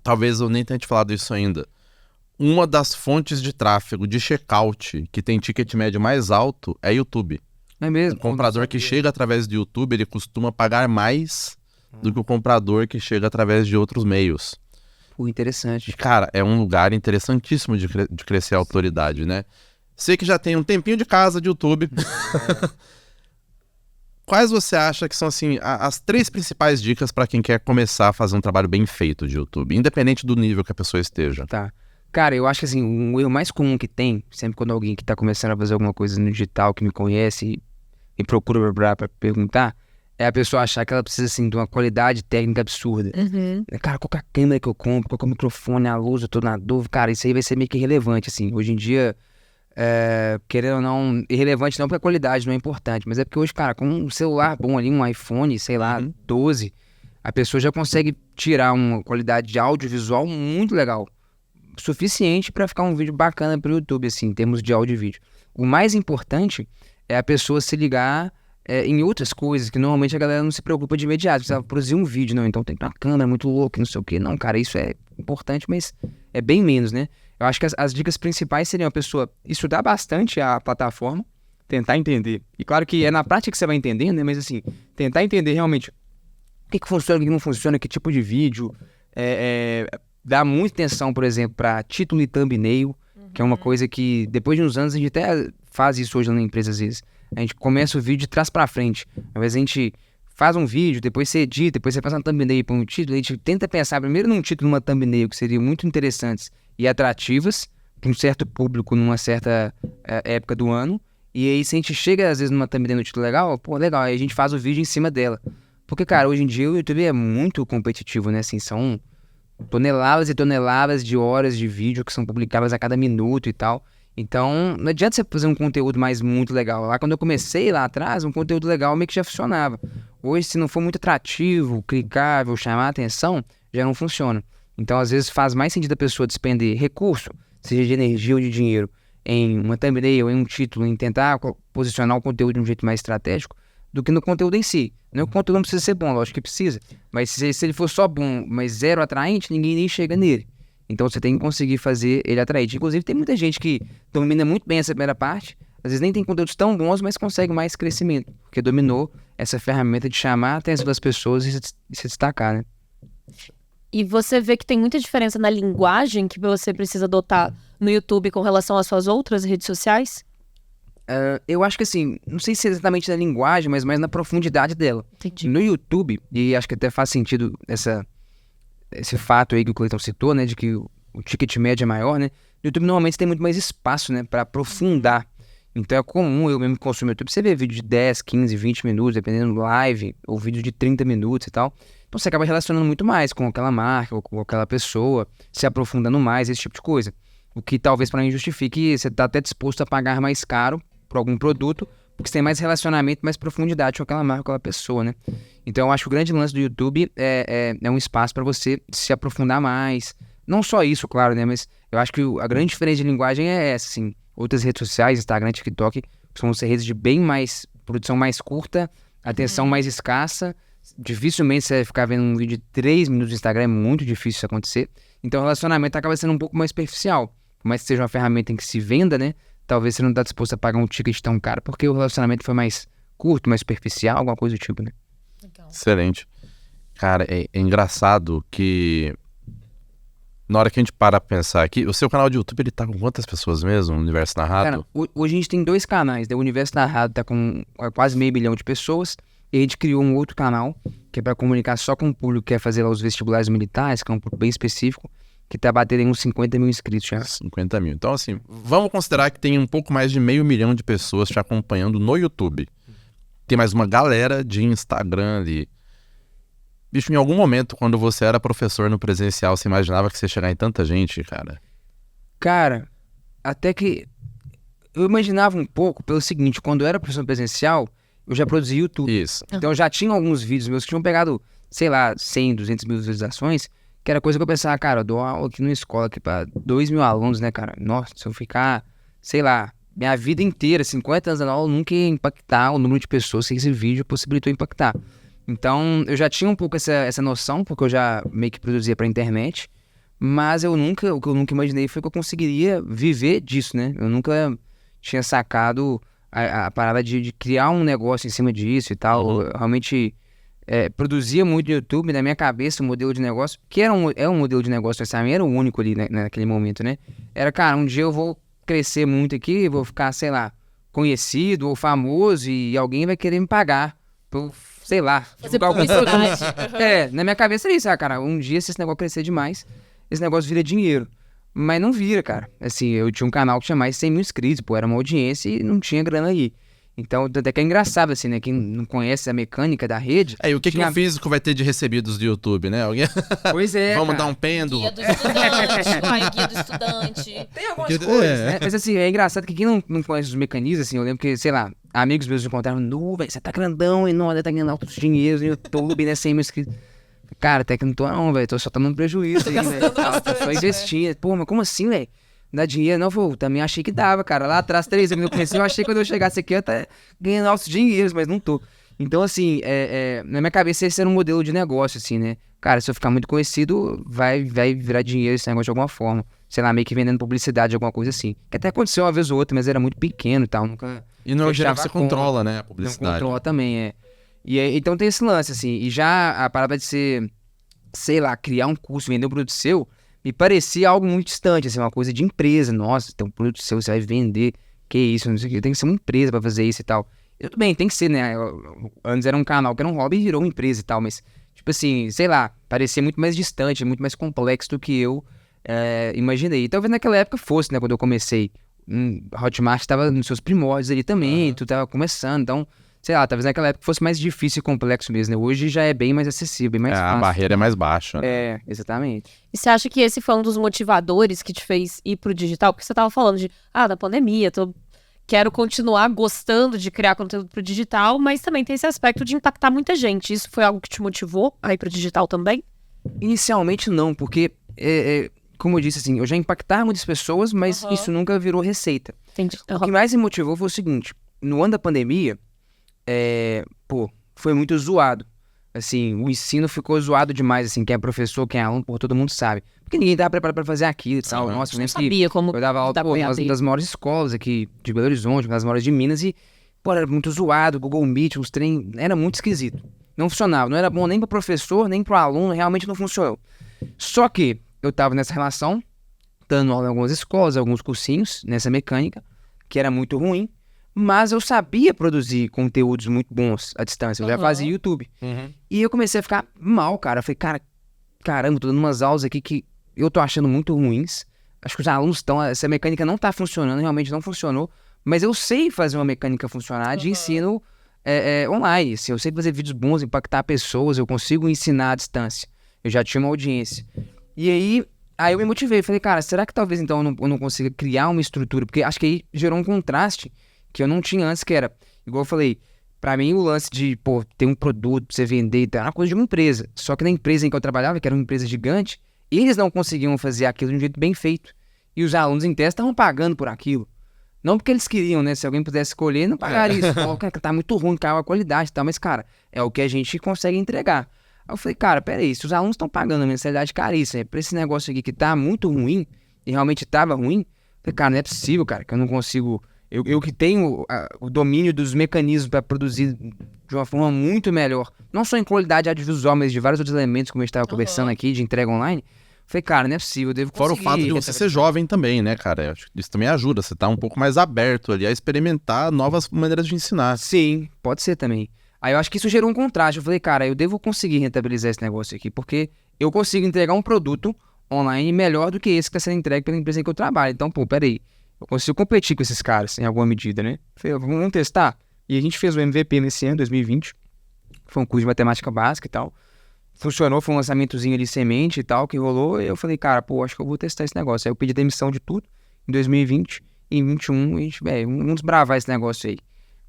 talvez eu nem tenha te falado isso ainda. Uma das fontes de tráfego de checkout que tem ticket médio mais alto é YouTube. É mesmo? O comprador que chega através do YouTube, ele costuma pagar mais do que o comprador que chega através de outros meios. Pô, interessante. E, cara, é um lugar interessantíssimo de crescer a autoridade, né? Você que já tem um tempinho de casa de YouTube. Quais você acha que são, assim, as 3 principais dicas para quem quer começar a fazer um trabalho bem feito de YouTube, independente do nível que a pessoa esteja? Tá. Cara, eu acho que assim, um erro mais comum que tem, sempre quando alguém que tá começando a fazer alguma coisa no digital, que me conhece e procura pra perguntar, é a pessoa achar que ela precisa, assim, de uma qualidade técnica absurda. Cara, qual que é a câmera que eu compro, qual que é o microfone, a luz, eu tô na dúvida. Cara, isso aí vai ser meio que irrelevante, assim. Hoje em dia, querendo ou não, irrelevante não porque a qualidade não é importante, mas é porque hoje, cara, com um celular bom ali, um iPhone, sei lá, 12, a pessoa já consegue tirar uma qualidade de audiovisual muito legal. Suficiente para ficar um vídeo bacana pro YouTube, assim, em termos de áudio e vídeo. O mais importante é a pessoa se ligar em outras coisas, que normalmente a galera não se preocupa de imediato. Precisa produzir um vídeo, não, então tem que ter uma câmera muito louca, não sei o quê. Não, cara, isso é importante, mas é bem menos, né? Eu acho que as dicas principais seriam a pessoa estudar bastante a plataforma, tentar entender. E claro que é na prática que você vai entendendo, né? Mas assim, tentar entender realmente o que funciona, o que não funciona, que tipo de vídeo. Dá muita atenção, por exemplo, para título e thumbnail, que é uma coisa que depois de uns anos a gente até faz isso hoje na empresa às vezes. A gente começa o vídeo de trás para frente. Às vezes a gente faz um vídeo, depois você edita, depois você faz uma thumbnail para um título, a gente tenta pensar primeiro num título e numa thumbnail que seriam muito interessantes e atrativas para um certo público numa certa época do ano. E aí se a gente chega às vezes numa thumbnail no título legal, pô, legal, aí a gente faz o vídeo em cima dela. Porque, cara, hoje em dia o YouTube é muito competitivo, né? Assim, são toneladas e toneladas de horas de vídeo que são publicadas a cada minuto e tal. Então, não adianta você fazer um conteúdo mais muito legal. Lá quando eu comecei lá atrás, um conteúdo legal meio que já funcionava. Hoje, se não for muito atrativo, clicável, chamar a atenção, já não funciona. Então, às vezes, faz mais sentido a pessoa despender recurso, seja de energia ou de dinheiro, em uma thumbnail, em um título, em tentar posicionar o conteúdo de um jeito mais estratégico, do que no conteúdo em si. Não, o conteúdo não precisa ser bom, lógico que precisa. Mas se ele for só bom, mas zero atraente, ninguém nem chega nele. Então você tem que conseguir fazer ele atraente. Inclusive tem muita gente que domina muito bem essa primeira parte, às vezes nem tem conteúdos tão bons, mas consegue mais crescimento, porque dominou essa ferramenta de chamar a atenção das pessoas e se destacar, né? E você vê que tem muita diferença na linguagem que você precisa adotar no YouTube com relação às suas outras redes sociais? Eu acho que assim, não sei se é exatamente na linguagem, mas mais na profundidade dela. Entendi. No YouTube, e acho que até faz sentido esse fato aí que o Cleiton citou, né, de que o ticket médio é maior, né? No YouTube normalmente tem muito mais espaço, né, para aprofundar. Então é comum eu mesmo consumir o YouTube, você vê vídeo de 10, 15, 20 minutos, dependendo do live, ou vídeo de 30 minutos e tal. Então você acaba relacionando muito mais com aquela marca, ou com aquela pessoa, se aprofundando mais, esse tipo de coisa. O que talvez para mim justifique você tá até disposto a pagar mais caro por algum produto, porque você tem mais relacionamento, mais profundidade com aquela marca, com aquela pessoa, né? Então eu acho que o grande lance do YouTube é um espaço para você se aprofundar mais. Não só isso, claro, né? Mas eu acho que a grande diferença de linguagem é essa, assim. Outras redes sociais, Instagram, TikTok, são redes de bem mais produção mais curta, atenção mais escassa. Dificilmente você vai ficar vendo um vídeo de 3 minutos no Instagram, é muito difícil isso acontecer. Então o relacionamento acaba sendo um pouco mais superficial. Por mais que seja uma ferramenta em que se venda, né? Talvez você não está disposto a pagar um ticket tão caro, porque o relacionamento foi mais curto, mais superficial, alguma coisa do tipo, né? Legal. Excelente. Cara, é engraçado que na hora que a gente para pra pensar aqui, o seu canal de YouTube, ele tá com quantas pessoas mesmo, no Universo Narrado? Cara, hoje a gente tem 2 canais, né? O Universo Narrado tá com quase 500 mil de pessoas, e a gente criou um outro canal, que é para comunicar só com o público que quer fazer lá os vestibulares militares, que é um público bem específico, que tá batendo em uns 50 mil inscritos já. 50 mil. Então, assim, vamos considerar que tem um pouco mais de 500 mil de pessoas te acompanhando no YouTube. Tem mais uma galera de Instagram ali. Bicho, em algum momento, quando você era professor no presencial, você imaginava que você ia chegar em tanta gente, cara? Cara, até que eu imaginava um pouco pelo seguinte, quando eu era professor presencial, eu já produzia YouTube. Isso. Então eu já tinha alguns vídeos meus que tinham pegado, sei lá, 100, 200 mil visualizações, que era coisa que eu pensava, cara, eu dou aula aqui numa escola aqui pra 2 mil alunos, né, cara? Nossa, se eu ficar, sei lá, minha vida inteira, 50 anos na aula, eu nunca ia impactar o número de pessoas que esse vídeo possibilitou impactar. Então, eu já tinha um pouco essa noção, porque eu já meio que produzia pra internet, mas o que eu nunca imaginei foi que eu conseguiria viver disso, né? Eu nunca tinha sacado a parada de criar um negócio em cima disso e tal. Eu realmente produzia muito no YouTube, na minha cabeça, o modelo de negócio, que é um modelo de negócio, mas também era o único ali, né, naquele momento, né? Era, cara, um dia eu vou crescer muito aqui, vou ficar, sei lá, conhecido ou famoso e alguém vai querer me pagar por, sei lá, Fazer divulgar algum publicidade. produto. Na minha cabeça era isso, cara, um dia se esse negócio crescer demais, esse negócio vira dinheiro. Mas não vira, cara. Assim, eu tinha um canal que tinha mais de 100 mil inscritos, pô, era uma audiência e não tinha grana aí. Então, até que é engraçado, assim, né? Quem não conhece a mecânica da rede... E o que o físico vai ter de recebidos do YouTube, né? Alguém... Pois é, Vamos cara. dar um pêndulo. Guia do estudante. Ai, guia do estudante. Tem algumas coisas, É. né? Mas assim, é engraçado que quem não conhece os mecanismos, assim, eu lembro que, sei lá, amigos meus me contaram, nu, velho, você tá grandão e não, tá ganhando altos dinheiros no YouTube, né, 100 mil inscritos. Cara, até que não tô não, velho, tô só tomando prejuízo aí, velho. Tô só investindo. Pô, mas como assim, velho? Não dá dinheiro? Não, eu também achei que dava, cara. Lá atrás, 3 anos que eu conheci, eu achei que quando eu chegasse aqui eu ia estar ganhando altos dinheiros, mas não tô. Então, assim, na minha cabeça esse era um modelo de negócio, assim, né? Cara, se eu ficar muito conhecido, vai virar dinheiro esse negócio de alguma forma. Sei lá, meio que vendendo publicidade, alguma coisa assim. Que até aconteceu uma vez ou outra, mas era muito pequeno e tal, nunca... E não é o geral que fechava você a conta. controla, né? A Não publicidade. controla também, então tem esse lance, assim, e já a parada de ser, sei lá, criar um curso, vender um produto seu, me parecia algo muito distante, assim, uma coisa de empresa. Nossa, tem um produto seu, você vai vender, que isso, não sei o que, tem que ser uma empresa pra fazer isso e tal. E tudo bem, tem que ser, né? Antes era um canal que era um hobby e virou uma empresa e tal, mas, tipo assim, sei lá, parecia muito mais distante, muito mais complexo do que eu imaginei. E talvez naquela época fosse, né, quando eu comecei. Hotmart tava nos seus primórdios ali também, tu tava começando, então, sei lá, talvez naquela época fosse mais difícil e complexo mesmo, né? Hoje já é bem mais acessível, bem mais A fácil. barreira é mais baixa. Né? Exatamente. E você acha que esse foi um dos motivadores que te fez ir pro digital? Porque você tava falando da pandemia, quero continuar gostando de criar conteúdo pro digital, mas também tem esse aspecto de impactar muita gente. Isso foi algo que te motivou a ir pro digital também? Inicialmente não, porque, como eu disse, assim, eu já impactava muitas pessoas, mas isso nunca virou receita. Entendi. O que mais me motivou foi o seguinte, no ano da pandemia, foi muito zoado. Assim, o ensino ficou zoado demais, assim, quem é professor, quem é aluno, todo mundo sabe. Porque ninguém tava preparado pra fazer aquilo e tal. Nossa, eu Não lembro que sabia como eu dava aula, dar pô, boiada aí. das maiores escolas aqui de Belo Horizonte, das maiores de Minas e, pô, era muito zoado, Google Meet, os trem, era muito esquisito. Não funcionava, não era bom nem pro professor, nem pro aluno, realmente não funcionou. Só que eu tava nessa relação, dando aula em algumas escolas, alguns cursinhos, nessa mecânica, que era muito ruim, mas eu sabia produzir conteúdos muito bons à distância, eu já fazia YouTube. E eu comecei a ficar mal, cara. Eu falei, caramba, tô dando umas aulas aqui que eu tô achando muito ruins. Acho que os alunos essa mecânica não tá funcionando, realmente não funcionou. Mas eu sei fazer uma mecânica funcionar de ensino online. Assim, eu sei fazer vídeos bons, impactar pessoas, eu consigo ensinar à distância. Eu já tinha uma audiência. E aí eu me motivei, falei, cara, será que talvez então eu não consiga criar uma estrutura? Porque acho que aí gerou um contraste que eu não tinha antes, que era, igual eu falei, pra mim o lance de, ter um produto pra você vender, era uma coisa de uma empresa. Só que na empresa em que eu trabalhava, que era uma empresa gigante, eles não conseguiam fazer aquilo de um jeito bem feito. E os alunos em teste estavam pagando por aquilo. Não porque eles queriam, né? Se alguém pudesse escolher, não pagaria isso. Cara, tá muito ruim, caiu a qualidade e tal. Mas, cara, é o que a gente consegue entregar. Aí eu falei, cara, peraí, se os alunos estão pagando a mensalidade caríssima, pra esse negócio aqui que tá muito ruim, e realmente tava ruim, eu falei, cara, não é possível, cara, que eu não consigo... Eu que tenho o domínio dos mecanismos para produzir de uma forma muito melhor, não só em qualidade audiovisual, mas de vários outros elementos, como a gente estava conversando aqui, de entrega online. Falei, cara, não é possível, eu devo conseguir. Fora o fato de você ser jovem também, né, cara? Acho que isso também ajuda. Você tá um pouco mais aberto ali a experimentar novas maneiras de ensinar. Sim, pode ser também. Aí eu acho que isso gerou um contraste. Eu falei, cara, eu devo conseguir rentabilizar esse negócio aqui, porque eu consigo entregar um produto online melhor do que esse que está sendo entregue pela empresa em que eu trabalho. Então, pô, peraí, eu consigo competir com esses caras em alguma medida, né? Falei, vamos testar. E a gente fez o MVP nesse ano, 2020. Foi um curso de matemática básica e tal. Funcionou, foi um lançamentozinho ali, semente e tal, que rolou. E eu falei, cara, pô, acho que eu vou testar esse negócio. Aí eu pedi demissão de tudo em 2020. E em 2021, a gente, vamos desbravar esse negócio aí.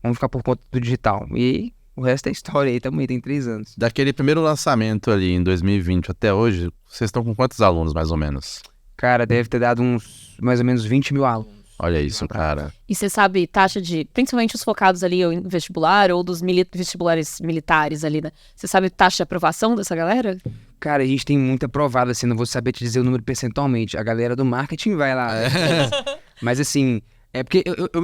Vamos ficar por conta do digital. E o resto é história aí também, tem 3 anos. Daquele primeiro lançamento ali em 2020 até hoje, vocês estão com quantos alunos, mais ou menos? Cara, deve ter dado uns, mais ou menos 20 mil alunos. Olha isso, cara. E você sabe taxa de, principalmente os focados ali em vestibular ou dos vestibulares militares ali, né? Você sabe taxa de aprovação dessa galera? Cara, a gente tem muito aprovado, assim, não vou saber te dizer o número percentualmente. A galera do marketing vai lá. Mas assim, é porque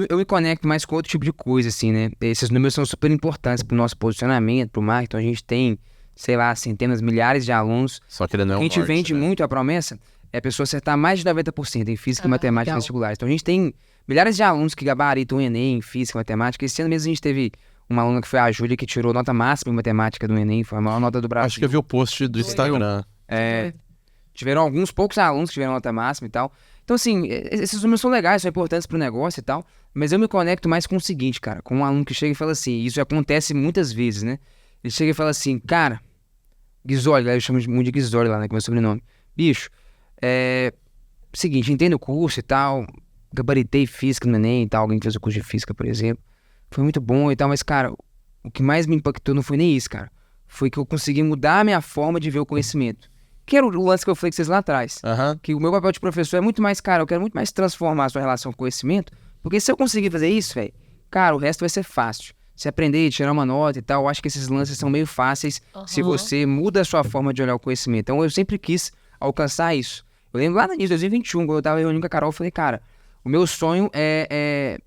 eu me conecto mais com outro tipo de coisa, assim, né? Esses números são super importantes pro nosso posicionamento, pro marketing. Então a gente tem, sei lá, centenas, milhares de alunos. Só que ele não é O um que a gente norte, vende né? muito a promessa é a pessoa acertar mais de 90% em física e matemática legal. vestibulares. Então a gente tem milhares de alunos que gabaritam o Enem em física e matemática. Esse ano mesmo a gente teve uma aluna que foi a Júlia, que tirou nota máxima em matemática do Enem, foi a maior nota do Brasil. Acho que eu vi o post do Instagram. Tiveram alguns poucos alunos que tiveram nota máxima e tal. Então, assim, esses números são legais, são importantes pro negócio e tal. Mas eu me conecto mais com o seguinte, cara, com um aluno que chega e fala assim, isso acontece muitas vezes, né? Ele chega e fala assim, cara, Guizoli, eu chamo muito de Guizoli lá, né, que é meu sobrenome. Bicho, seguinte, entendo o curso e tal, gabaritei física no Enem e tal, alguém que fez o curso de física, por exemplo. Foi muito bom e tal, mas, cara, o que mais me impactou não foi nem isso, cara. Foi que eu consegui mudar a minha forma de ver o conhecimento. Que era o lance que eu falei com vocês lá atrás. Aham. Que o meu papel de professor é muito mais, cara, eu quero muito mais transformar a sua relação com o conhecimento, porque se eu conseguir fazer isso, velho, cara, o resto vai ser fácil. Se aprender, tirar uma nota e tal, eu acho que esses lances são meio fáceis se você muda a sua forma de olhar o conhecimento. Então eu sempre quis alcançar isso. Eu lembro lá no início de 2021, quando eu tava reunindo com a Carol, eu falei, cara, o meu sonho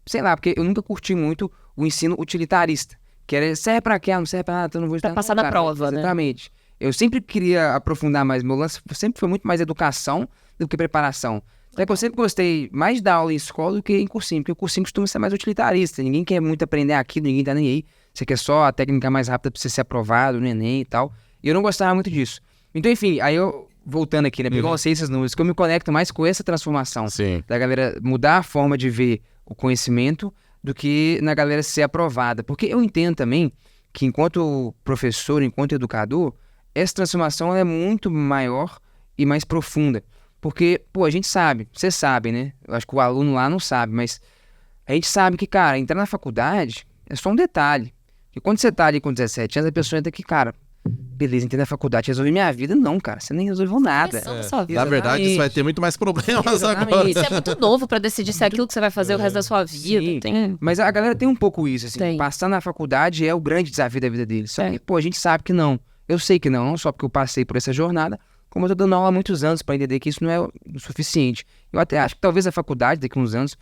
sei lá, porque eu nunca curti muito o ensino utilitarista. Que era, serve pra quê? Não serve pra nada, então eu não vou estudar. Pra passar Não, na cara, prova, né? Exatamente. Eu sempre queria aprofundar mais. Meu lance sempre foi muito mais educação do que preparação. Até que eu sempre gostei mais de dar aula em escola do que em cursinho, porque o cursinho costuma ser mais utilitarista. Ninguém quer muito aprender aquilo, ninguém tá nem aí. Você quer só a técnica mais rápida pra você ser aprovado no Enem e tal. E eu não gostava muito disso. Então, enfim, aí eu, voltando aqui, né? Porque eu lancei esses números, que eu me conecto mais com essa transformação. Sim. Da galera mudar a forma de ver o conhecimento do que na galera ser aprovada. Porque eu entendo também que enquanto professor, enquanto educador, essa transformação ela é muito maior e mais profunda. Porque, pô, a gente sabe, vocês sabem, né? Eu acho que o aluno lá não sabe, mas a gente sabe que, cara, entrar na faculdade é só um detalhe. E quando você tá ali com 17 anos, a pessoa entra aqui, cara, beleza, entrei na faculdade, resolvi minha vida. Não, cara, você nem resolveu nada. Começando a sua vida. Na verdade, isso vai Exatamente. ter muito mais problemas Exatamente. agora. Você é muito novo pra decidir se é aquilo que você vai fazer o resto da sua vida. Sim. Tem... Mas a galera tem um pouco isso, assim. Tem. Passar na faculdade é o grande desafio da vida deles. Só É. que, pô, a gente sabe que não. Eu sei que não só porque eu passei por essa jornada, como eu tô dando aula há muitos anos para entender que isso não é o suficiente. Eu até acho que talvez a faculdade, daqui a uns anos,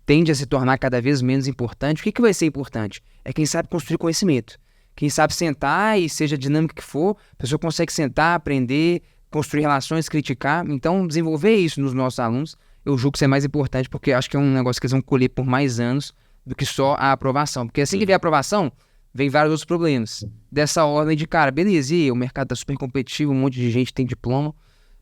tende a se tornar cada vez menos importante. O que vai ser importante? É quem sabe construir conhecimento. Quem sabe sentar e seja a dinâmica que for, a pessoa consegue sentar, aprender, construir relações, criticar. Então, desenvolver isso nos nossos alunos, eu julgo que isso é mais importante, porque eu acho que é um negócio que eles vão colher por mais anos do que só a aprovação. Porque assim que vier a aprovação, vem vários outros problemas. Dessa ordem de, cara, beleza, e aí, o mercado tá super competitivo, um monte de gente tem diploma.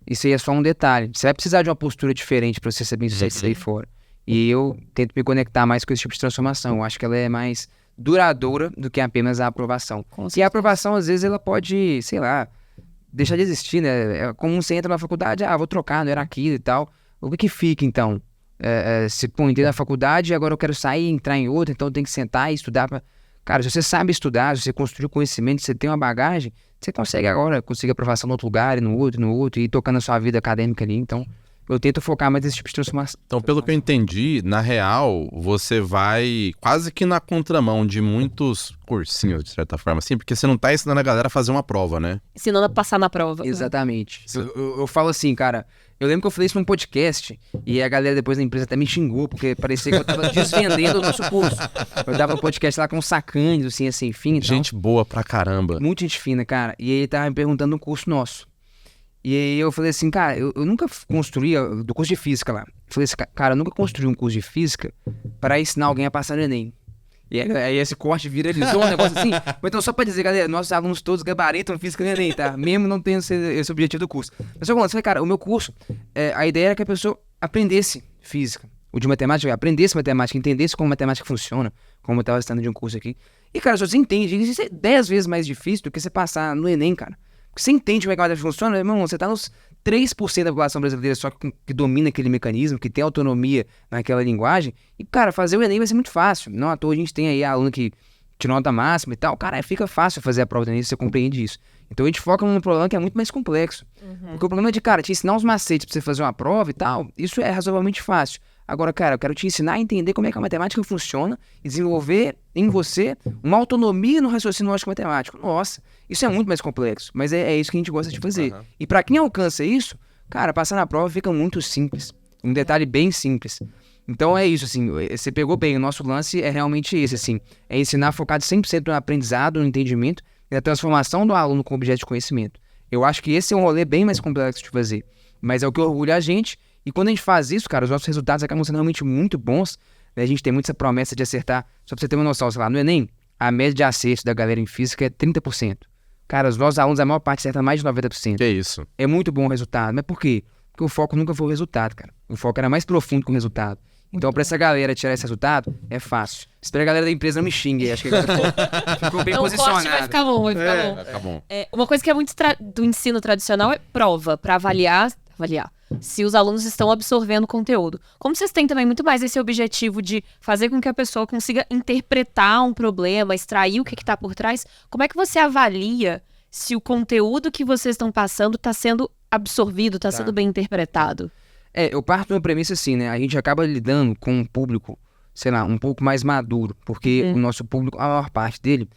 Isso aí é só um detalhe. Você vai precisar de uma postura diferente para você ser bem sucedido aí fora. E eu tento me conectar mais com esse tipo de transformação. Eu acho que ela é mais duradoura do que apenas a aprovação. E a aprovação, às vezes, ela pode, sei lá, deixar de existir, né? É como você entra na faculdade, vou trocar, não era aquilo e tal. O que fica, então? Se, pô, entrei na faculdade, agora eu quero sair, entrar em outra, então eu tenho que sentar e estudar pra... Cara, se você sabe estudar, se você construiu conhecimento, se você tem uma bagagem, você consegue agora conseguir aprovação no outro lugar, e no outro, e ir tocando a sua vida acadêmica ali. Então, eu tento focar mais nesse tipo de transformação. Então, pelo que eu entendi, na real, você vai quase que na contramão de muitos cursinhos, de certa forma, assim, porque você não tá ensinando a galera a fazer uma prova, né? Ensinando a passar na prova. Exatamente. Eu falo assim, cara, eu lembro que eu falei isso num podcast, e a galera depois da empresa até me xingou, porque parecia que eu tava desvendando o nosso curso. Eu dava um podcast lá com uns sacanes, assim, sem fim e tal. Gente boa pra caramba. Muita gente fina, cara. E ele tava me perguntando um curso nosso. E aí eu falei assim, cara, eu nunca construí, do curso de física lá. Eu falei assim, cara, eu nunca construí um curso de física para ensinar alguém a passar no Enem. E aí esse corte viralizou, um negócio assim. Mas então, só pra dizer, galera, nossos alunos todos gabaritam física no Enem, tá? Mesmo não tendo esse objetivo do curso. Mas só falando, cara, o meu curso, a ideia era que a pessoa aprendesse física. O de matemática, aprendesse matemática, entendesse como matemática funciona, como eu tava estudando de um curso aqui. E, cara, se você entende, isso é 10 vezes mais difícil do que você passar no Enem, cara. Porque você entende como é que a matemática funciona, irmão, você tá nos 3% da população brasileira só que domina aquele mecanismo, que tem autonomia naquela linguagem. E, cara, fazer o Enem vai ser muito fácil. Não à toa a gente tem aí a aluna que tirou nota máxima e tal. Cara, fica fácil fazer a prova do Enem se você compreende isso. Então a gente foca num problema que é muito mais complexo. Porque o problema é de, cara, te ensinar uns macetes pra você fazer uma prova e tal, isso é razoavelmente fácil. Agora, cara, eu quero te ensinar a entender como é que a matemática funciona e desenvolver em você uma autonomia no raciocínio lógico matemático. Nossa, isso é muito mais complexo, mas é isso que a gente gosta de fazer. E pra quem alcança isso, cara, passar na prova fica muito simples. Um detalhe bem simples. Então é isso, assim, você pegou bem, o nosso lance é realmente esse, assim, é ensinar focado 100% no aprendizado, no entendimento e na transformação do aluno com objeto de conhecimento. Eu acho que esse é um rolê bem mais complexo de fazer, mas é o que orgulha a gente. E quando a gente faz isso, cara, os nossos resultados acabam sendo realmente muito bons, né? A gente tem muito essa promessa de acertar. Só pra você ter uma noção, sei lá, no Enem, a média de acerto da galera em física é 30%. Cara, os nossos alunos, a maior parte acerta mais de 90%. Que isso? É muito bom o resultado. Mas por quê? Porque o foco nunca foi o resultado, cara. O foco era mais profundo que o resultado. Então, pra essa galera tirar esse resultado, é fácil. Espero a galera da empresa não me xingue. Acho que ficou bem Então, o corte posicionado. vai ficar bom, vai ficar bom. Tá bom. Uma coisa que é muito do ensino tradicional é prova, para avaliar se os alunos estão absorvendo o conteúdo. Como vocês têm também muito mais esse objetivo de fazer com que a pessoa consiga interpretar um problema, extrair o que está por trás, como é que você avalia se o conteúdo que vocês estão passando está sendo absorvido, está sendo bem interpretado? Eu parto de uma premissa assim, né? A gente acaba lidando com um público, sei lá, um pouco mais maduro, porque o nosso público, a maior parte dele,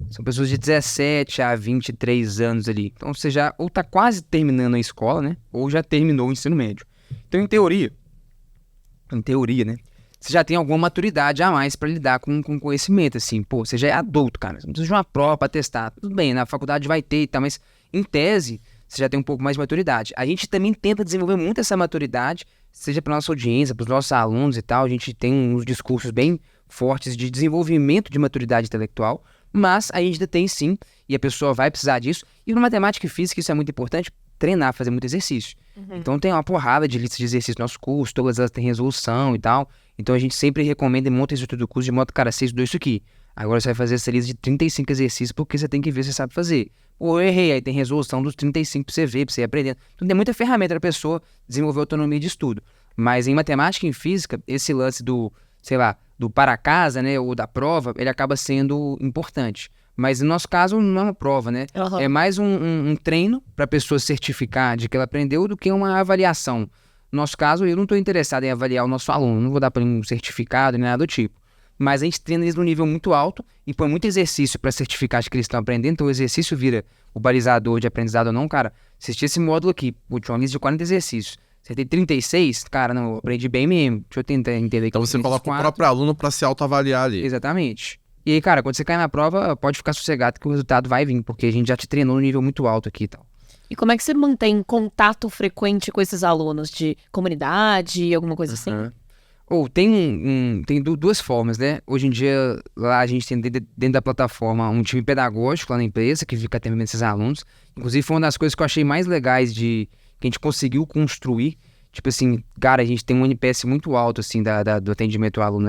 são pessoas de 17 a 23 anos ali. Então você já ou tá quase terminando a escola, né? Ou já terminou o ensino médio. Então, em teoria, né? Você já tem alguma maturidade a mais pra lidar com conhecimento, assim. Pô, você já é adulto, cara. Você não precisa de uma prova pra testar. Tudo bem, na faculdade vai ter e tal, mas em tese, você já tem um pouco mais de maturidade. A gente também tenta desenvolver muito essa maturidade, seja pra nossa audiência, pros nossos alunos e tal. A gente tem uns discursos bem fortes de desenvolvimento de maturidade intelectual, mas a gente ainda tem sim, e a pessoa vai precisar disso. E no matemática e física isso é muito importante, treinar, fazer muito exercício. Então tem uma porrada de listas de exercícios no nosso curso, todas elas têm resolução e tal. Então a gente sempre recomenda e monta a estrutura do curso de modo, cara, você estudou isso aqui. Agora você vai fazer essa lista de 35 exercícios porque você tem que ver se você sabe fazer. Ou eu errei, aí tem resolução dos 35 pra você ver, pra você ir aprendendo. Então tem muita ferramenta pra pessoa desenvolver autonomia de estudo. Mas em matemática e em física, esse lance do, sei lá, do para casa, né, ou da prova, ele acaba sendo importante. Mas no nosso caso não é uma prova, né? É mais um treino para a pessoa certificar de que ela aprendeu do que uma avaliação. No nosso caso, eu não estou interessado em avaliar o nosso aluno, não vou dar para ele um certificado nem nada do tipo. Mas a gente treina eles num nível muito alto e põe muito exercício para certificar de que eles estão aprendendo. Então o exercício vira o balizador de aprendizado ou não. Cara, assistir esse módulo aqui, tinha uma lista de 40 exercícios. Você tem 36? Cara, não, eu aprendi bem mesmo. Deixa eu tentar entender aqui. Então você coloca o próprio aluno para se autoavaliar ali. Exatamente. E aí, cara, quando você cai na prova, pode ficar sossegado que o resultado vai vir, porque a gente já te treinou no nível muito alto aqui e tal. E como é que você mantém contato frequente com esses alunos? De comunidade, alguma coisa assim? Tem duas formas, né? Hoje em dia, lá a gente tem dentro da plataforma um time pedagógico lá na empresa, que fica atendendo esses alunos. Inclusive, foi uma das coisas que eu achei mais legais que a gente conseguiu construir. Tipo assim, cara, a gente tem um NPS muito alto, assim, do atendimento ao aluno,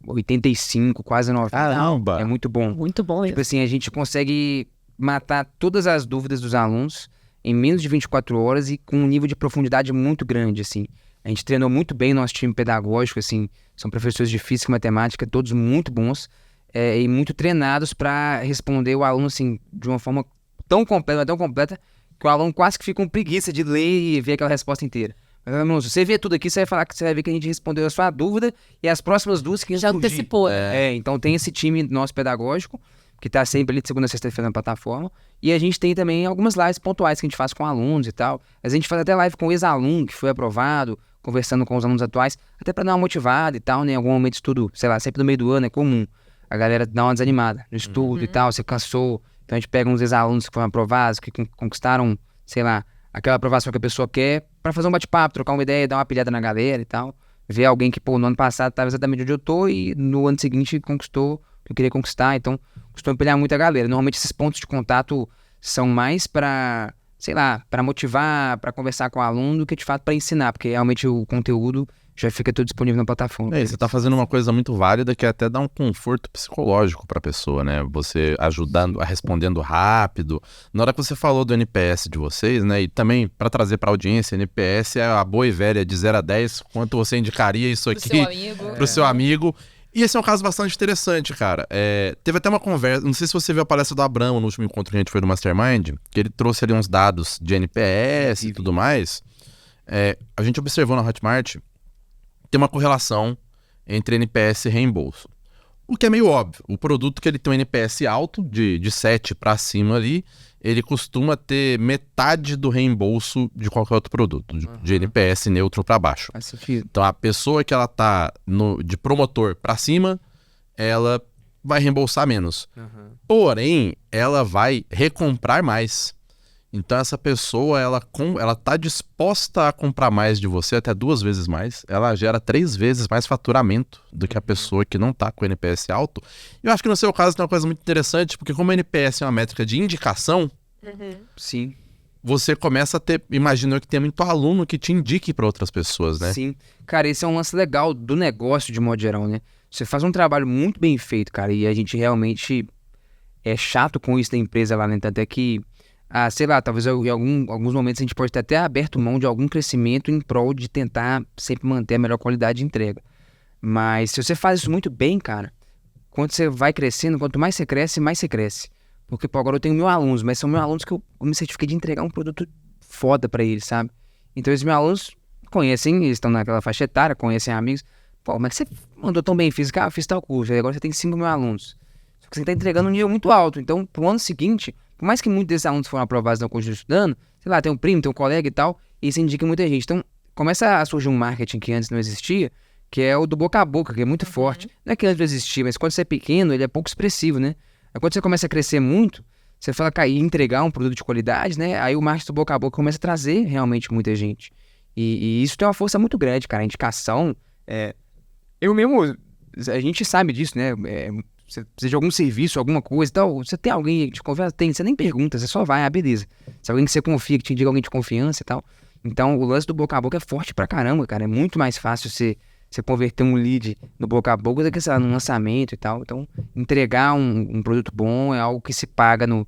85, quase 90. Caramba! É muito bom. Muito bom mesmo. Tipo assim, a gente consegue matar todas as dúvidas dos alunos em menos de 24 horas e com um nível de profundidade muito grande, assim. A gente treinou muito bem nosso time pedagógico, assim, são professores de física e matemática, todos muito bons e muito treinados para responder o aluno, assim, de uma forma tão completa, que o aluno quase que fica com preguiça de ler e ver aquela resposta inteira. Mas, irmão, se você ver tudo aqui, você vai ver que a gente respondeu a sua dúvida e as próximas duas que já antecipou. Então tem esse time nosso pedagógico, que tá sempre ali de segunda a sexta-feira na plataforma, e a gente tem também algumas lives pontuais que a gente faz com alunos e tal. A gente faz até live com o ex-aluno que foi aprovado, conversando com os alunos atuais, até pra dar uma motivada e tal, né? Em algum momento de estudo, sei lá, sempre no meio do ano é comum a galera dar uma desanimada no estudo e tal, você cansou. Então a gente pega uns ex-alunos que foram aprovados, que conquistaram, sei lá, aquela aprovação que a pessoa quer, pra fazer um bate-papo, trocar uma ideia, dar uma pilhada na galera e tal. Ver alguém que, no ano passado estava exatamente onde eu tô e no ano seguinte conquistou que eu queria conquistar, então costumo empilhar muito a galera. Normalmente esses pontos de contato são mais para, sei lá, para motivar, para conversar com o aluno, do que de fato para ensinar, porque realmente o conteúdo já fica todo disponível na plataforma. Você tá fazendo uma coisa muito válida que é até dar um conforto psicológico pra pessoa, né? Você ajudando, respondendo rápido. Na hora que você falou do NPS de vocês, né? E também pra trazer pra audiência, NPS é a boa e velha de 0 a 10. Quanto você indicaria isso Pro aqui seu amigo. pro seu amigo? E esse é um caso bastante interessante, cara. Teve até uma conversa, não sei se você viu a palestra do Abramo no último encontro que a gente foi no Mastermind, que ele trouxe ali uns dados de NPS e tudo mais. A gente observou na Hotmart tem uma correlação entre NPS e reembolso. O que é meio óbvio. O produto que ele tem um NPS alto, de 7 para cima ali, ele costuma ter metade do reembolso de qualquer outro produto, de NPS neutro para baixo. Faz sentido. Então a pessoa que ela tá de promotor para cima, ela vai reembolsar menos. Porém, ela vai recomprar mais. Então essa pessoa, ela tá disposta a comprar mais de você, até 2 vezes mais. Ela gera 3 vezes mais faturamento do que a pessoa que não tá com o NPS alto. Eu acho que no seu caso tem uma coisa muito interessante, porque como o NPS é uma métrica de indicação, Sim. você começa a ter, imagino que tem muito aluno que te indique para outras pessoas, né? Sim. Cara, esse é um lance legal do negócio de modo geral, né? Você faz um trabalho muito bem feito, cara, e a gente realmente é chato com isso da empresa lá, né? Tanto é que, sei lá, talvez em alguns momentos a gente pode ter até aberto mão de algum crescimento em prol de tentar sempre manter a melhor qualidade de entrega. Mas se você faz isso muito bem, cara, quando você vai crescendo, quanto mais você cresce, mais você cresce. Porque, pô, agora eu tenho 1.000 alunos, mas são 1.000 alunos que eu me certifiquei de entregar um produto foda pra eles, sabe? Então esses meus alunos conhecem, eles estão naquela faixa etária, conhecem amigos. Pô, mas você mandou tão bem física? Eu fiz tal curso, aí agora você tem 5.000 alunos. Só que você tá entregando um nível muito alto. Então, pro ano seguinte, por mais que muitos desses alunos foram aprovados no curso de estudando, sei lá, tem um primo, tem um colega e tal, e isso indica muita gente. Então, começa a surgir um marketing que antes não existia, que é o do boca a boca, que é muito forte. Não é que antes não existia, mas quando você é pequeno, ele é pouco expressivo, né? Aí quando você começa a crescer muito, você fala e entregar um produto de qualidade, né? Aí o marketing do boca a boca começa a trazer realmente muita gente. E isso tem uma força muito grande, cara. A indicação, eu mesmo, a gente sabe disso, né? Você precisa de algum serviço, alguma coisa e tal. Você tem alguém que te confiança? Tem, você nem pergunta, você só vai, beleza. Se alguém que você confia, que te indica alguém de confiança e tal. Então, o lance do boca a boca é forte pra caramba, cara. É muito mais fácil você converter um lead no boca a boca do que, sei lá, num lançamento e tal. Então, entregar um produto bom é algo que se paga no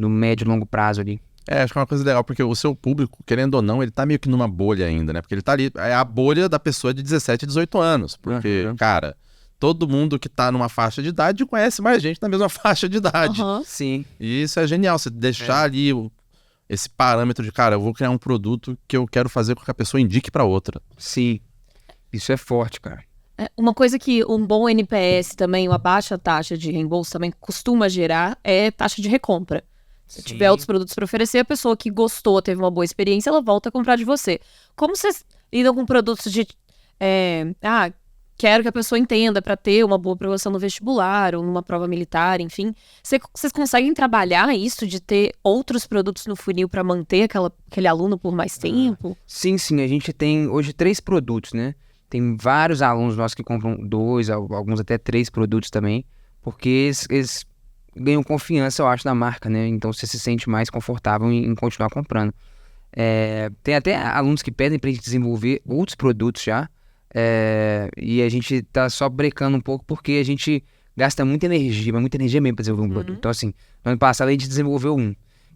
médio e longo prazo ali. Acho que é uma coisa legal, porque o seu público, querendo ou não, ele tá meio que numa bolha ainda, né? Porque ele tá ali, é a bolha da pessoa de 17, 18 anos. Porque, cara, todo mundo que tá numa faixa de idade conhece mais gente na mesma faixa de idade. Sim. E isso é genial, você deixar ali esse parâmetro de, cara, eu vou criar um produto que eu quero fazer com que a pessoa indique pra outra. Sim. Isso é forte, cara. Uma coisa que um bom NPS também, uma baixa taxa de reembolso também costuma gerar é taxa de recompra. Se tiver outros produtos para oferecer, a pessoa que gostou, teve uma boa experiência, ela volta a comprar de você. Como vocês lidam com produtos de... quero que a pessoa entenda para ter uma boa aprovação no vestibular ou numa prova militar, enfim. Vocês conseguem trabalhar isso de ter outros produtos no funil para manter aquele aluno por mais tempo? Sim. A gente tem hoje 3 produtos, né? Tem vários alunos nossos que compram 2, alguns até 3 produtos também, porque eles ganham confiança, eu acho, na marca, né? Então você se sente mais confortável em continuar comprando. Tem até alunos que pedem pra gente desenvolver outros produtos já, e a gente tá só brecando um pouco porque a gente gasta muita energia mesmo pra desenvolver um produto. Então assim, no ano passado a gente desenvolveu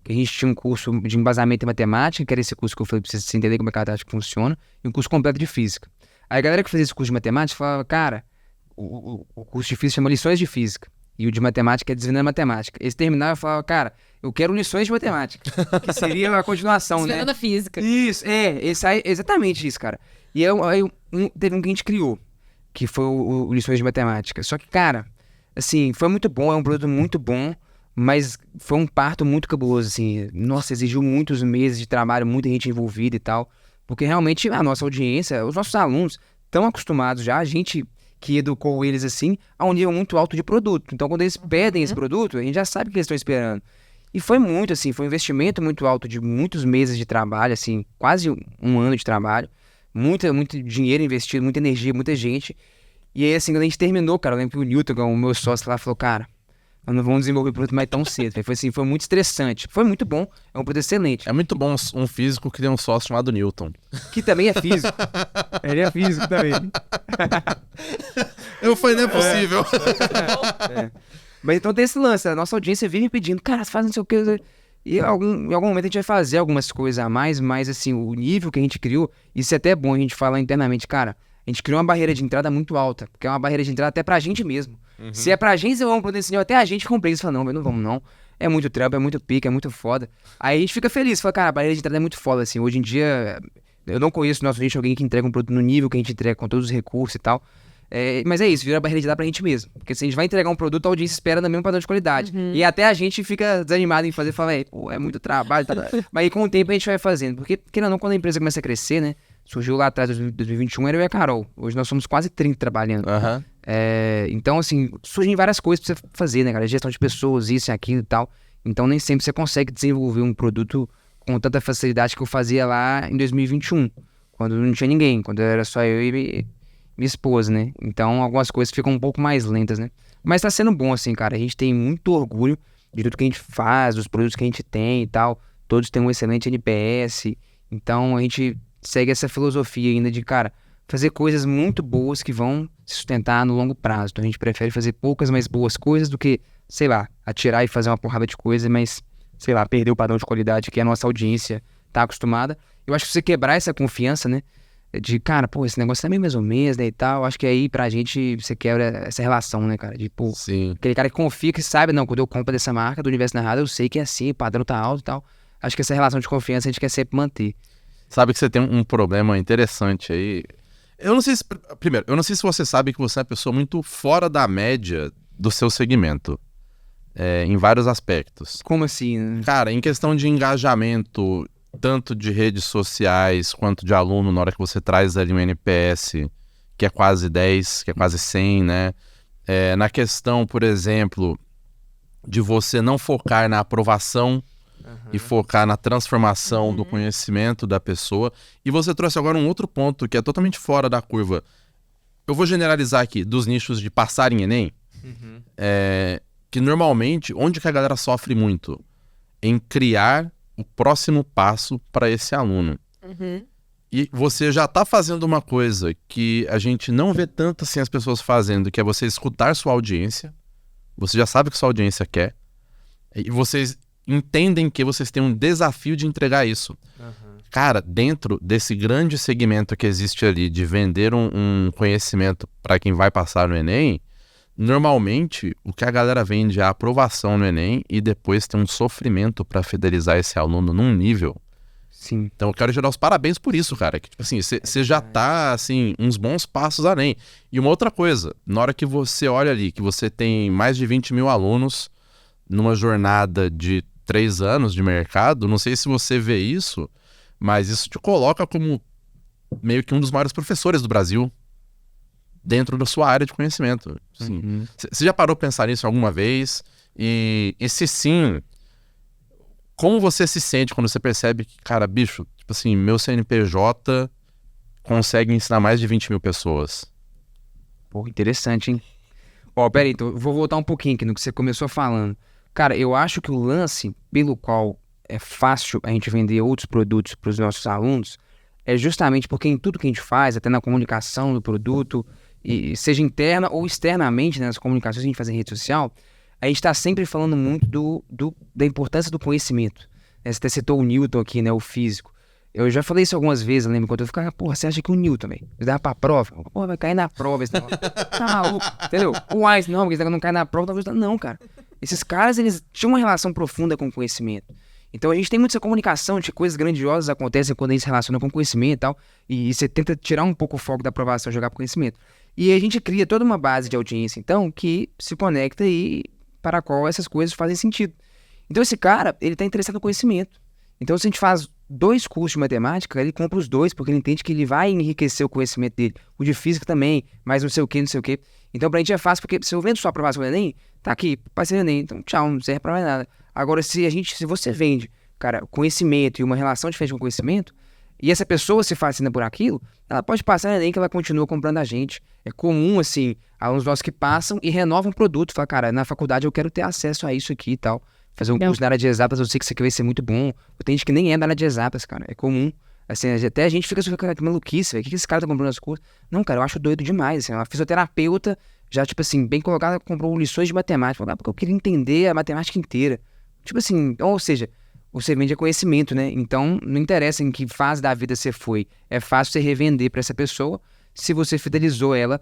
que a gente tinha um curso de embasamento em matemática, que era esse curso que eu falei pra você entender como é que a taxa funciona, e um curso completo de física. Aí a galera que fazia esse curso de matemática falava, cara, o curso de física chama lições de física. E o de matemática é Desvendando Matemática. Eles terminavam e falavam, cara, eu quero lições de matemática. Que seria a continuação, né? Desvendando a física. Isso, exatamente isso, cara. E aí teve um que a gente criou, que foi o Lições de Matemática. Só que, cara, assim, foi muito bom, é um produto muito bom, mas foi um parto muito cabuloso, assim. Nossa, exigiu muitos meses de trabalho, muita gente envolvida e tal. Porque realmente a nossa audiência, os nossos alunos estão acostumados já, a gente que educou eles assim, a um nível muito alto de produto. Então, quando eles pedem esse produto, a gente já sabe o que eles estão esperando. E foi muito, assim, foi um investimento muito alto de muitos meses de trabalho, assim, quase um ano de trabalho. Muito dinheiro investido, muita energia, muita gente. E aí, assim, quando a gente terminou, cara, eu lembro que o Newton, o meu sócio lá, falou, cara, nós não vamos desenvolver produto mais tão cedo. Foi assim, foi muito estressante. Foi muito bom, é um produto excelente. É muito bom um físico que tem um sócio chamado Newton. Que também é físico. Ele é físico também. Eu falei, não é possível. Mas então tem esse lance, a nossa audiência vive pedindo, cara, faz não sei o que. E em algum momento a gente vai fazer algumas coisas a mais, mas assim, o nível que a gente criou, isso é até bom a gente falar internamente, cara, a gente criou uma barreira de entrada muito alta, porque é uma barreira de entrada até pra gente mesmo. Se é pra gente, você vai um produto desse nível, até a gente compra isso e fala, não, mas não vamos não. É muito trampo, é muito pique, é muito foda. Aí a gente fica feliz, fala, cara, a barreira de entrada é muito foda, assim, hoje em dia, eu não conheço no nosso nicho alguém que entrega um produto no nível que a gente entrega, com todos os recursos e tal. Mas é isso, vira a barreira de entrada pra gente mesmo. Porque se a gente vai entregar um produto, a audiência espera no mesmo padrão de qualidade. E até a gente fica desanimado em fazer, fala, pô, é muito trabalho, tá. Mas aí com o tempo a gente vai fazendo. Porque, querendo ou não, quando a empresa começa a crescer, né? Surgiu lá atrás, 2021, era eu e a Carol. Hoje nós somos quase 30 trabalhando. Aham. Então, assim, surgem várias coisas pra você fazer, né, cara? Gestão de pessoas, isso e aquilo e tal. Então, nem sempre você consegue desenvolver um produto com tanta facilidade que eu fazia lá em 2021. Quando não tinha ninguém, quando era só eu e minha esposa, né? Então, algumas coisas ficam um pouco mais lentas, né? Mas tá sendo bom, assim, cara. A gente tem muito orgulho de tudo que a gente faz, dos produtos que a gente tem e tal. Todos têm um excelente NPS. Então, a gente segue essa filosofia ainda de, cara, fazer coisas muito boas que vão se sustentar no longo prazo. Então, a gente prefere fazer poucas, mas boas coisas do que, sei lá, atirar e fazer uma porrada de coisa, mas, sei lá, perder o padrão de qualidade que a nossa audiência tá acostumada. Eu acho que você quebrar essa confiança, né? De, cara, pô, esse negócio é meio mais ou menos, né, e tal. Acho que aí, pra gente, você quebra essa relação, né, cara? De, pô, Sim. aquele cara que confia, que sabe, não, quando eu compro dessa marca, do Universo Narrado, eu sei que é assim, o padrão tá alto e tal. Acho que essa relação de confiança a gente quer sempre manter. Sabe que você tem um problema interessante aí. Eu não sei se... Primeiro, eu não sei se você sabe que você é uma pessoa muito fora da média do seu segmento. Em vários aspectos. Como assim, né? Cara, em questão de engajamento, tanto de redes sociais quanto de aluno, na hora que você traz ali um NPS, que é quase 10, que é quase 100, né? Na questão, por exemplo, de você não focar na aprovação e focar na transformação do conhecimento da pessoa. E você trouxe agora um outro ponto que é totalmente fora da curva. Eu vou generalizar aqui, dos nichos de passar em Enem, que normalmente, onde que a galera sofre muito? Em criar o próximo passo para esse aluno. E você já está fazendo uma coisa que a gente não vê tanto assim as pessoas fazendo, que é você escutar sua audiência. Você já sabe o que sua audiência quer. E vocês entendem que vocês têm um desafio de entregar isso. Cara, dentro desse grande segmento que existe ali de vender um conhecimento para quem vai passar no Enem, normalmente o que a galera vende é a aprovação no Enem e depois tem um sofrimento para fidelizar esse aluno num nível. Sim. Então eu quero te dar os parabéns por isso, cara. Que, tipo assim, você já tá, assim, uns bons passos além. E uma outra coisa, na hora que você olha ali, que você tem mais de 20 mil alunos numa jornada de 3 anos de mercado, não sei se você vê isso, mas isso te coloca como meio que um dos maiores professores do Brasil dentro da sua área de conhecimento. Assim, você já parou pra pensar nisso alguma vez? E se sim, como você se sente quando você percebe que, cara, bicho, tipo assim, meu CNPJ consegue ensinar mais de 20 mil pessoas? Pô, interessante, hein? Ó, peraí, então, eu vou voltar um pouquinho aqui no que você começou falando. Cara, eu acho que o lance pelo qual é fácil a gente vender outros produtos para os nossos alunos é justamente porque em tudo que a gente faz, até na comunicação do produto, e seja interna ou externamente, né, nas comunicações que a gente faz em rede social, a gente está sempre falando muito da importância do conhecimento. Você até citou o Newton aqui, né, o físico. Eu já falei isso algumas vezes, eu lembro quando eu ficava, porra, você acha que o Newton, velho, dava pra prova? Porra, vai cair na prova esse negócio. Tá maluco, entendeu? O Einstein, não, porque esse negócio não cai na prova, talvez não, cara. Esses caras, eles tinham uma relação profunda com o conhecimento. Então a gente tem muita comunicação de coisas grandiosas acontecem quando a gente se relaciona com o conhecimento e tal, e você tenta tirar um pouco o foco da aprovação e jogar pro conhecimento. E a gente cria toda uma base de audiência, então, que se conecta e para a qual essas coisas fazem sentido. Então esse cara, ele tá interessado no conhecimento. Então se a gente faz 2 cursos de matemática, ele compra os 2, porque ele entende que ele vai enriquecer o conhecimento dele. O de física também, mas não sei o que, não sei o que. Então pra gente é fácil, porque se eu vendo sua aprovação do Enem, tá aqui, passei no Enem, então tchau, não serve pra mais nada. Agora, se você vende, cara, conhecimento e uma relação diferente com conhecimento, e essa pessoa se fascina por aquilo, ela pode passar no Enem que ela continua comprando a gente. É comum, assim, alunos nossos que passam e renovam o produto. Fala, cara, na faculdade eu quero ter acesso a isso aqui e tal. Fazer um curso na área de exatas, eu sei que isso aqui vai ser muito bom. Tem gente que nem é da área de exatas, cara. É comum. Assim, até a gente fica super, cara, que maluquice, velho. O que esse cara tá comprando as coisas? Não, cara, eu acho doido demais. Assim, uma fisioterapeuta, já, tipo assim, bem colocada, comprou lições de matemática. Porque eu queria entender a matemática inteira. Tipo assim, ou seja, você vende conhecimento, né? Então, não interessa em que fase da vida você foi. É fácil você revender pra essa pessoa se você fidelizou ela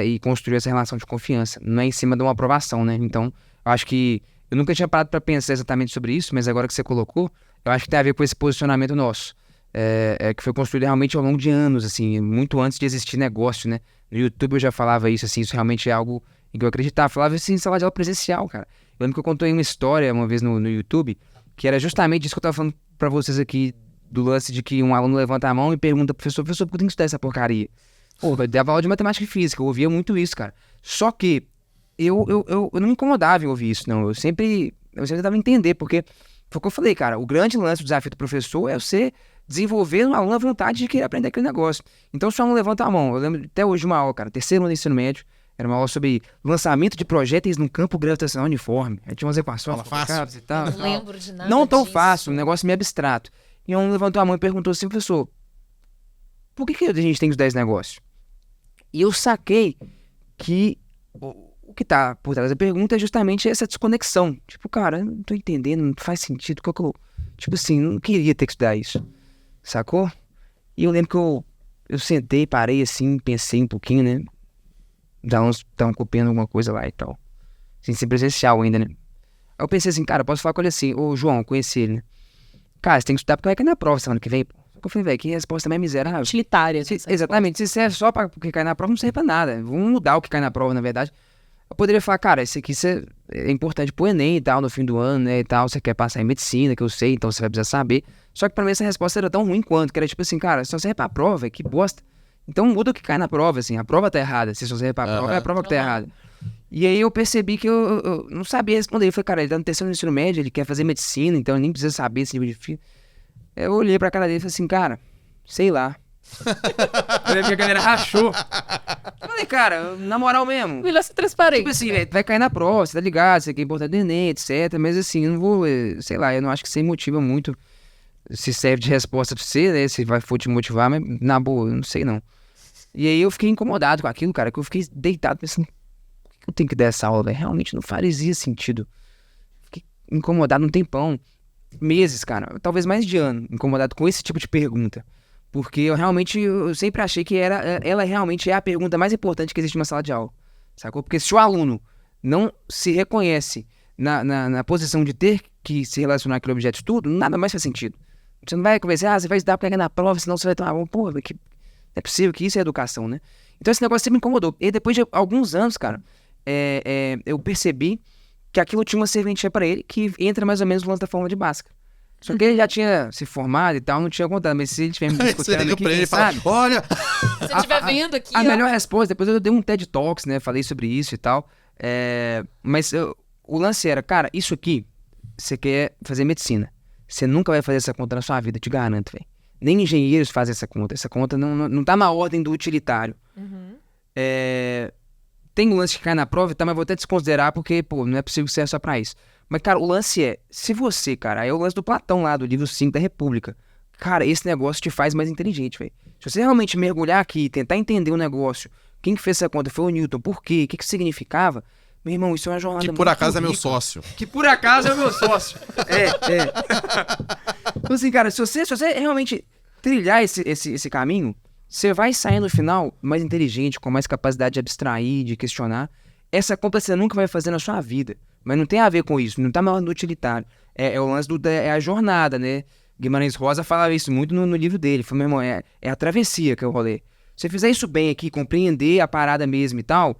e construiu essa relação de confiança. Não é em cima de uma aprovação, né? Então, eu acho que... Eu nunca tinha parado pra pensar exatamente sobre isso, mas agora que você colocou, eu acho que tem a ver com esse posicionamento nosso. Que foi construído realmente ao longo de anos, assim, muito antes de existir negócio, né? No YouTube eu já falava isso, assim, isso realmente é algo em que eu acreditava. Eu falava isso em sala de aula presencial, cara. Eu lembro que eu contei uma história uma vez no YouTube, que era justamente isso que eu tava falando pra vocês aqui, do lance de que um aluno levanta a mão e pergunta pro professor, por que eu tenho que estudar essa porcaria? Pô, eu dava aula de matemática e física, eu ouvia muito isso, cara. Só que eu não me incomodava em ouvir isso, não. Eu sempre tentava entender, porque foi o que eu falei, cara, o grande lance do desafio do professor é você desenvolver no aluno a vontade de querer aprender aquele negócio. Então, se o aluno levanta a mão, eu lembro até hoje de uma aula, cara, terceiro ano do ensino médio, era uma aula sobre lançamento de projéteis no campo gravitacional uniforme. Aí tinha umas equações complicadas e tal. Não lembro de nada Não tão disso. fácil, um negócio meio abstrato. E um levantou a mão e perguntou assim, professor, por que a gente tem que estudar esse negócio? E eu saquei que o que tá por trás da pergunta é justamente essa desconexão. Tipo, cara, eu não tô entendendo, não faz sentido. Tipo assim, não queria ter que estudar isso. Sacou? E eu lembro que eu sentei, parei assim, pensei um pouquinho, né? Os alunos estavam copiando alguma coisa lá e tal. Sem ser presencial ainda, né? Aí eu pensei assim, cara, posso falar com ele assim, ô João, eu conheci ele, né? Cara, você tem que estudar porque vai cair na prova semana que vem, pô. Eu falei, velho, que resposta mais miserável. Utilitária. Exatamente, se serve só pra porque cai na prova, não serve pra nada. Vamos mudar o que cai na prova, na verdade. Eu poderia falar, cara, isso aqui é importante pro Enem e tal, no fim do ano, né, e tal. Você quer passar em medicina, que eu sei, então você vai precisar saber. Só que pra mim essa resposta era tão ruim quanto, que era tipo assim, cara, só serve pra prova, que bosta. Então muda o que cai na prova, assim, a prova tá errada. Se só serve pra prova, é a prova que tá errada. E aí eu percebi que eu não sabia responder. Eu falei, cara, ele tá no terceiro ano do ensino médio, ele quer fazer medicina, então ele nem precisa saber esse nível de fio. Eu olhei pra cara dele e falei assim, cara, sei lá. Eu que a galera rachou. Eu falei, cara, na moral mesmo. Melhor ser transparente. Tipo assim, velho, vai cair na prova, você tá ligado, você quer importante do Enem, etc. Mas assim, eu não vou, sei lá, eu não acho que isso aí motiva muito. Se serve de resposta pra você, né? Se for te motivar, mas na boa, eu não sei não. E aí eu fiquei incomodado com aquilo, cara, que eu fiquei deitado pensando, por que eu tenho que dar essa aula, velho? Realmente não fazia sentido. Fiquei incomodado um tempão. Meses, cara, talvez mais de ano, incomodado com esse tipo de pergunta. Porque eu sempre achei que ela realmente é a pergunta mais importante que existe numa sala de aula, sacou? Porque se o aluno não se reconhece na posição de ter que se relacionar com aquele objeto de estudo, nada mais faz sentido. Você não vai conversar, você vai estudar pra ganhar na prova, senão você vai tomar... Pô, não é possível que isso é educação, né? Então esse negócio sempre me incomodou. E depois de alguns anos, cara, eu percebi que aquilo tinha uma serventia pra ele, que entra mais ou menos no lance da fórmula de Bhaskara. Só que ele já tinha se formado e tal, não tinha contado, mas se ele estiver me Você escutando liga aqui, pra ele quem e fala, sabe... olha, Se você estiver vendo aqui, A ó, melhor resposta, depois eu dei um TED Talks, né, falei sobre isso e tal, mas o lance era, cara, isso aqui, você quer fazer medicina, você nunca vai fazer essa conta na sua vida, te garanto, velho. Nem engenheiros fazem essa conta não tá na ordem do utilitário. Tem um lance que cai na prova e tal, mas vou até desconsiderar porque, pô, não é possível que seja só pra isso. Mas, cara, o lance é, se você, cara, aí é o lance do Platão lá, do livro 5 da República. Cara, esse negócio te faz mais inteligente, velho. Se você realmente mergulhar aqui e tentar entender o negócio, quem que fez essa conta foi o Newton, por quê, o que que significava, meu irmão, isso é uma jornada que muito por acaso é meu rica. sócio. Que por acaso é o meu sócio. Então, assim, cara, se você realmente trilhar esse caminho, você vai sair no final mais inteligente, com mais capacidade de abstrair, de questionar. Essa compra você nunca vai fazer na sua vida. Mas não tem a ver com isso, não tá na ordem do utilitário. É o lance é a jornada, né? Guimarães Rosa falava isso muito no livro dele. Falou, meu irmão, é a travessia que é o rolê. Se você fizer isso bem aqui, compreender a parada mesmo e tal,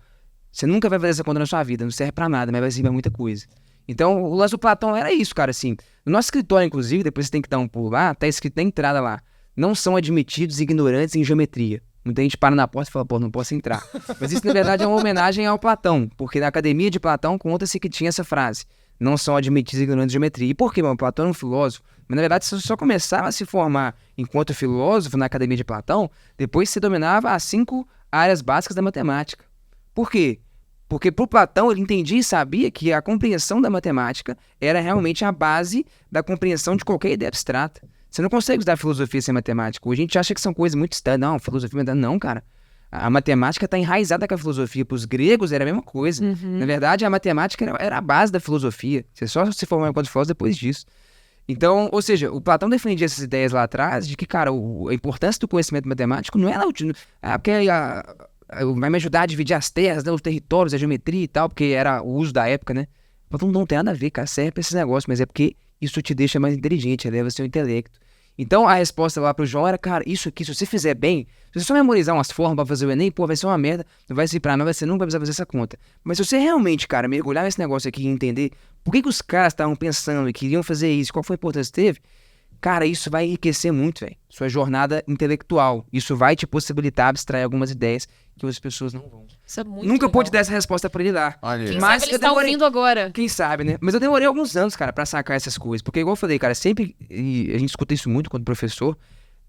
você nunca vai fazer essa conta na sua vida, não serve pra nada, mas vai servir pra muita coisa. Então, o lance do Platão era isso, cara, assim. No nosso escritório, inclusive, depois você tem que dar um pulo lá, tá escrito na entrada lá, não são admitidos ignorantes em geometria. Muita gente para na porta e fala, pô, não posso entrar. Mas isso, na verdade, é uma homenagem ao Platão, porque na Academia de Platão conta-se que tinha essa frase, não são admitidos ignorantes em geometria. E por quê, mano? Platão era um filósofo Mas, na verdade, você só começava a se formar enquanto filósofo na Academia de Platão depois que você dominava as 5 áreas básicas da matemática. Por quê? Porque por Platão ele entendia e sabia que a compreensão da matemática era realmente a base da compreensão de qualquer ideia abstrata. Você não consegue estudar filosofia sem matemática. Hoje a gente acha que são coisas muito distantes. Não, filosofia não, cara. A matemática está enraizada com a filosofia. Para os gregos era a mesma coisa. Na verdade, a matemática era a base da filosofia. Você só se formou enquanto filósofo depois disso. Então, ou seja, o Platão defendia essas ideias lá atrás de que, cara, a importância do conhecimento matemático não era porque vai me ajudar a dividir as terras, né, os territórios, a geometria e tal, porque era o uso da época, né? Platão não tem nada a ver, cara, serve pra esses negócios, mas é porque isso te deixa mais inteligente, eleva seu intelecto. Então, a resposta lá pro João era, cara, isso aqui, se você fizer bem, se você só memorizar umas formas pra fazer o Enem, pô, vai ser uma merda, não vai servir pra nada, você nunca vai precisar fazer essa conta. Mas se você realmente, cara, mergulhar nesse negócio aqui e entender por que os caras estavam pensando e queriam fazer isso, qual foi a importância que teve, cara, isso vai enriquecer muito, velho, sua jornada intelectual. Isso vai te possibilitar abstrair algumas ideias que as pessoas não vão. Isso é muito Nunca legal. pude dar essa resposta pra ele lá. Olha aí. Quem Mas sabe ele eu está demorei- ouvindo agora. Quem sabe, né? Mas eu demorei alguns anos, cara, pra sacar essas coisas. Porque, igual eu falei, cara, sempre... E a gente escuta isso muito quando professor,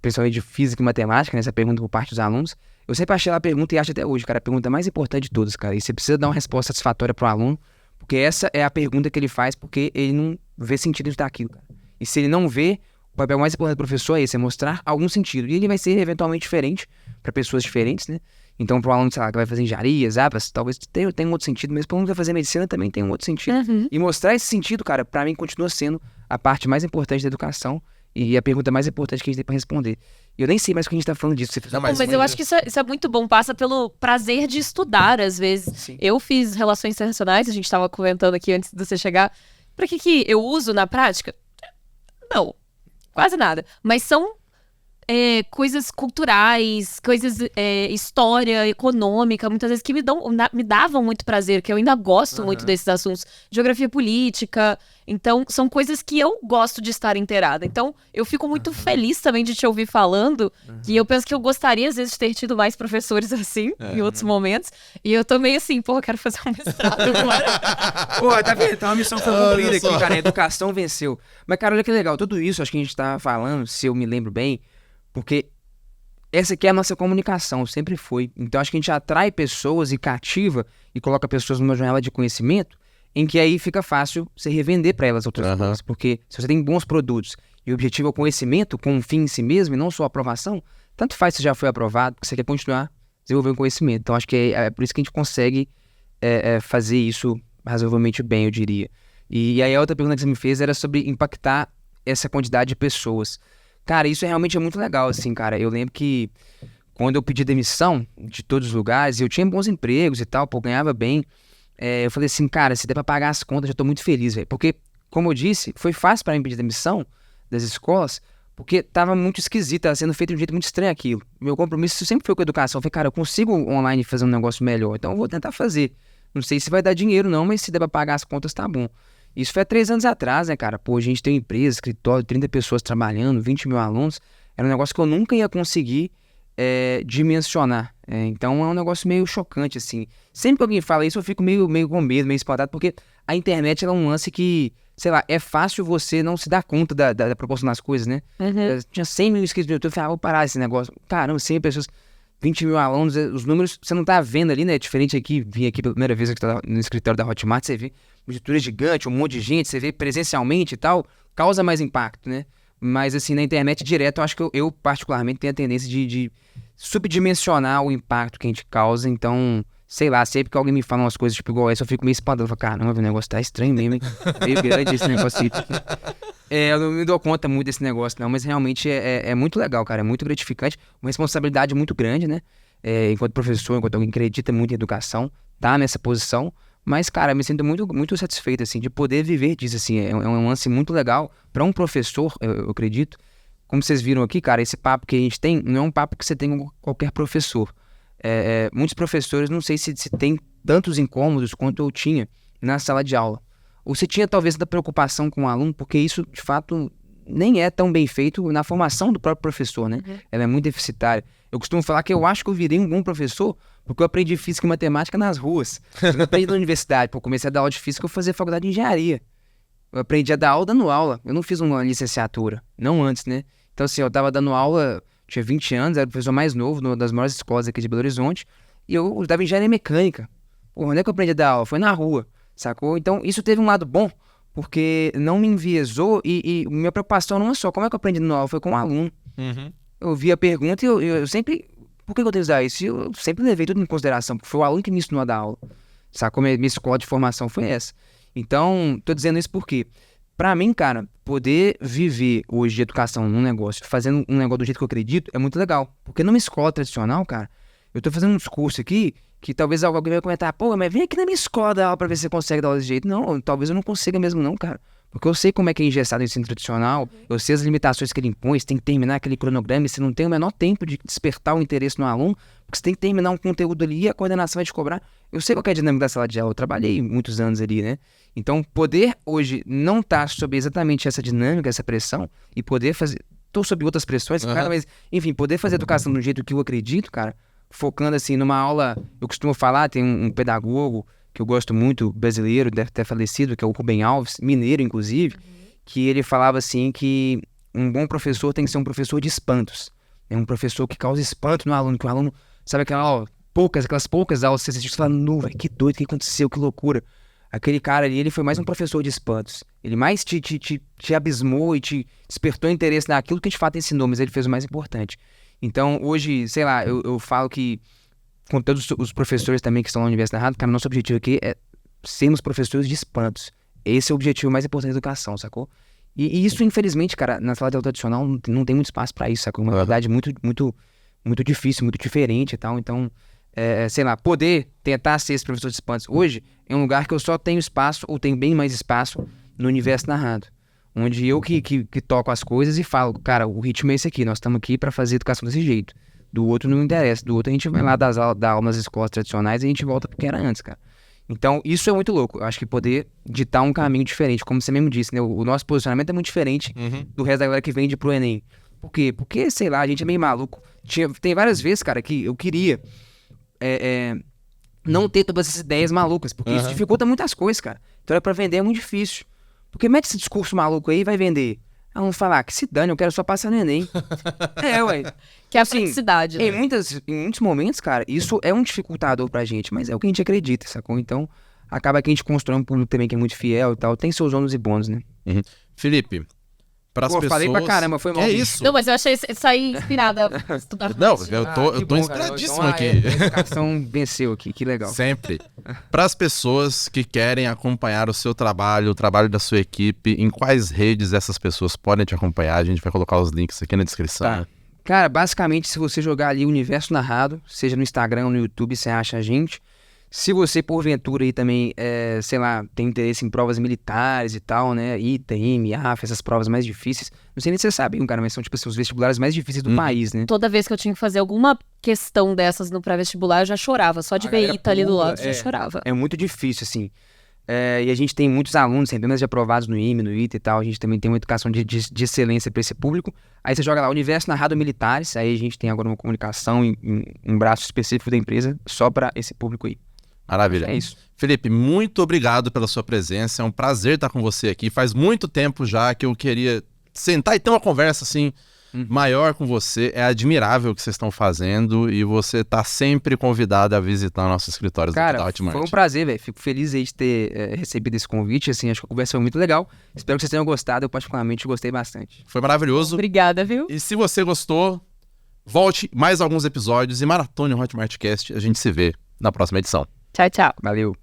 principalmente de física e matemática, né? Essa pergunta por parte dos alunos. Eu sempre achei ela a pergunta e acho até hoje, cara, a pergunta mais importante de todas, cara. E você precisa dar uma resposta satisfatória pro aluno, porque essa é a pergunta que ele faz porque ele não vê sentido em estudar aquilo, cara. E se ele não vê, o papel mais importante do professor é esse, é mostrar algum sentido. E ele vai ser eventualmente diferente para pessoas diferentes, né? Então, para um aluno, sei lá, que vai fazer engenharia, exatas, talvez tenha um outro sentido, mas para um que vai fazer medicina também tem um outro sentido. E mostrar esse sentido, cara, para mim continua sendo a parte mais importante da educação e a pergunta mais importante que a gente tem para responder. E eu nem sei mais o que a gente tá falando disso. Você fez Não, uma mas Mas eu acho que isso é muito bom, passa pelo prazer de estudar, às vezes. Sim. Eu fiz relações internacionais, a gente estava comentando aqui antes de você chegar. Pra que eu uso na prática? Não, quase nada. Mas são coisas culturais, coisas, história, econômica, muitas vezes que me davam muito prazer, que eu ainda gosto muito desses assuntos. Geografia política. Então, são coisas que eu gosto de estar inteirada. Então, eu fico muito feliz também de te ouvir falando, que eu penso que eu gostaria, às vezes, de ter tido mais professores assim, em outros momentos. E eu tô meio assim, pô, eu quero fazer um mestrado agora. Pô, tá vendo? Então a missão foi Olha cumprida só. aqui, cara. A educação venceu. Mas, cara, olha que legal. Tudo isso, acho que a gente tá falando, se eu me lembro bem, porque essa aqui é a nossa comunicação, sempre foi. Então, acho que a gente atrai pessoas e cativa e coloca pessoas numa janela de conhecimento em que aí fica fácil você revender para elas outras coisas. Porque se você tem bons produtos e o objetivo é o conhecimento com um fim em si mesmo e não só a aprovação, tanto faz se já foi aprovado, que você quer continuar desenvolvendo conhecimento. Então, acho que é por isso que a gente consegue fazer isso razoavelmente bem, eu diria. E aí a outra pergunta que você me fez era sobre impactar essa quantidade de pessoas. Cara, isso realmente é muito legal, assim, cara. Eu lembro que quando eu pedi demissão de todos os lugares, eu tinha bons empregos e tal, pô, ganhava bem. Eu falei assim, cara, se der pra pagar as contas, eu já tô muito feliz, velho. Porque, como eu disse, foi fácil pra mim pedir demissão das escolas, porque tava muito esquisito, tava sendo feito de um jeito muito estranho aquilo. Meu compromisso sempre foi com a educação. Eu falei, cara, eu consigo online fazer um negócio melhor, então eu vou tentar fazer. Não sei se vai dar dinheiro não, mas se der pra pagar as contas, tá bom. Isso foi há 3 anos atrás, né, cara? Pô, a gente tem uma empresa, escritório, 30 pessoas trabalhando, 20 mil alunos. Era um negócio que eu nunca ia conseguir dimensionar. Então é um negócio meio chocante, assim. Sempre que alguém fala isso, eu fico meio com medo, meio espantado, porque a internet ela é um lance que, sei lá, é fácil você não se dar conta da proporção das coisas, né? Eu tinha 100 mil inscritos no YouTube, eu falei, vou parar esse negócio. Caramba, 100 pessoas, 20 mil alunos, os números você não tá vendo ali, né? É diferente aqui, vim aqui pela primeira vez aqui no escritório da Hotmart, você vê uma estrutura gigante, um monte de gente, você vê presencialmente e tal, causa mais impacto, né? Mas assim, na internet direto, eu acho que eu particularmente tenho a tendência de subdimensionar o impacto que a gente causa, então, sei lá, sempre que alguém me fala umas coisas tipo igual essa, eu fico meio espantado, eu falo, caramba, o negócio tá estranho mesmo, hein? Meio grande esse negócio aí. Eu não me dou conta muito desse negócio não, mas realmente é muito legal, cara, é muito gratificante, uma responsabilidade muito grande, né? Enquanto professor, enquanto alguém que acredita muito em educação, tá nessa posição, mas, cara, eu me sinto muito, muito satisfeito, assim, de poder viver disso, assim, é um lance muito legal para um professor, eu acredito. Como vocês viram aqui, cara, esse papo que a gente tem não é um papo que você tem com qualquer professor. Muitos professores, não sei se tem tantos incômodos quanto eu tinha na sala de aula. Ou se tinha, talvez, da preocupação com o aluno, porque isso, de fato, nem é tão bem feito na formação do próprio professor, né? Ela é muito deficitária. Eu costumo falar que eu acho que eu virei um bom professor porque eu aprendi física e matemática nas ruas. Eu não aprendi na universidade. Pô, comecei a dar aula de física, eu fazia faculdade de engenharia. Eu aprendi a dar aula dando aula. Eu não fiz uma licenciatura, não antes, né? Então, assim, eu tava dando aula, tinha 20 anos, era o professor mais novo, numa das maiores escolas aqui de Belo Horizonte, e eu dava engenharia mecânica. Pô, onde é que eu aprendi a dar aula? Foi na rua, sacou? Então, isso teve um lado bom, porque não me enviesou e minha preocupação não é só como é que eu aprendi dando aula, foi com o aluno. Eu vi a pergunta e eu sempre... Por que eu tenho que usar isso? Eu sempre levei tudo em consideração, porque foi o aluno que me ensinou a dar aula. Sacou? Minha escola de formação foi essa. Então, tô dizendo isso porque, pra mim, cara, poder viver hoje de educação num negócio, fazendo um negócio do jeito que eu acredito, é muito legal. Porque numa escola tradicional, cara, eu tô fazendo uns cursos aqui que talvez alguém vai comentar, pô, mas vem aqui na minha escola dar aula pra ver se você consegue dar aula desse jeito. Não, talvez eu não consiga mesmo não, cara. Porque eu sei como é que é engessado o ensino tradicional, eu sei as limitações que ele impõe, você tem que terminar aquele cronograma e você não tem o menor tempo de despertar o interesse no aluno, porque você tem que terminar um conteúdo ali e a coordenação vai te cobrar. Eu sei qual que é a dinâmica da sala de aula, eu trabalhei muitos anos ali, né? Então, poder hoje não estar sob exatamente essa dinâmica, essa pressão, e poder fazer... Tô sob outras pressões, cara, mas, enfim, poder fazer educação do jeito que eu acredito, cara, focando assim numa aula, eu costumo falar, tem um pedagogo que eu gosto muito, brasileiro, deve ter falecido, que é o Rubem Alves, mineiro inclusive, que ele falava assim que um bom professor tem que ser um professor de espantos. É um professor que causa espanto no aluno, que o aluno, sabe aquelas poucas aulas que você fala, nu, que doido, o que aconteceu, que loucura. Aquele cara ali, ele foi mais um professor de espantos. Ele mais te abismou e te despertou interesse naquilo que de fato ensinou, mas ele fez o mais importante. Então, hoje, sei lá, eu falo que com todos os professores também que estão na Universidade da Rádio, cara, nosso objetivo aqui é sermos professores de espantos. Esse é o objetivo mais importante da educação, sacou? E isso, infelizmente, cara, na sala de aula tradicional não tem muito espaço pra isso, sacou? Uma verdade muito, muito, muito difícil, muito diferente e tal. Então, sei lá, poder tentar ser esse professor de espantos hoje é um lugar que eu só tenho espaço, ou tenho bem mais espaço, no universo narrado. Onde eu que toco as coisas e falo, cara, o ritmo é esse aqui, nós estamos aqui pra fazer educação desse jeito. Do outro não interessa, do outro a gente vai lá dar aula nas escolas tradicionais e a gente volta porque era antes, cara. Então, isso é muito louco. Eu acho que poder ditar um caminho diferente, como você mesmo disse, né? O nosso posicionamento é muito diferente do resto da galera que vende pro Enem. Por quê? Porque, sei lá, a gente é meio maluco. Tem várias vezes, cara, que eu queria não ter todas essas ideias malucas, porque isso dificulta muitas coisas, cara. Então, pra vender é muito difícil. Porque mete esse discurso maluco aí e vai vender. Ah, vamos falar, que se dane, eu quero só passar no Enem. Ué. Que é a praticidade, né? Em muitos momentos, cara, isso é um dificultador pra gente, mas é o que a gente acredita, sacou? Então, acaba que a gente constrói um público também que é muito fiel e tal. Tem seus ônus e bônus, né? Felipe, pras pessoas... falei pra caramba, foi mal. É isso. Não, mas eu achei isso aí inspirada a estudar. Não, eu tô inspiradíssimo aqui. A educação venceu aqui, que legal. Sempre. Para as pessoas que querem acompanhar o seu trabalho, o trabalho da sua equipe, em quais redes essas pessoas podem te acompanhar? A gente vai colocar os links aqui na descrição. Tá. Cara, basicamente, se você jogar ali Universo Narrado, seja no Instagram ou no YouTube, você acha a gente. Se você, porventura, aí também, sei lá, tem interesse em provas militares e tal, né? ITA, IME, AF, essas provas mais difíceis. Não sei nem se você sabe, cara, mas são, tipo assim, os vestibulares mais difíceis do país, né? Toda vez que eu tinha que fazer alguma questão dessas no pré-vestibular, eu já chorava. Só de ver ITA ali do lado, já chorava. É muito difícil, assim. E a gente tem muitos alunos, centenas de aprovados no IME, no ITA e tal. A gente também tem uma educação de excelência para esse público. Aí você joga lá, Universo Narrado Militares. Aí a gente tem agora uma comunicação em um braço específico da empresa só para esse público aí. Maravilha. É isso. Felipe, muito obrigado pela sua presença. É um prazer estar com você aqui. Faz muito tempo já que eu queria sentar e ter uma conversa assim maior com você. É admirável o que vocês estão fazendo e você tá sempre convidado a visitar nossos escritórios Cara, da Hotmart. Foi um prazer, velho. Fico feliz aí de ter recebido esse convite. Assim, acho que a conversa foi muito legal. Espero que vocês tenham gostado. Eu particularmente gostei bastante. Foi maravilhoso. Obrigada, viu? E se você gostou, volte mais alguns episódios e maratone o Hotmartcast. A gente se vê na próxima edição. Tchau, tchau. Valeu.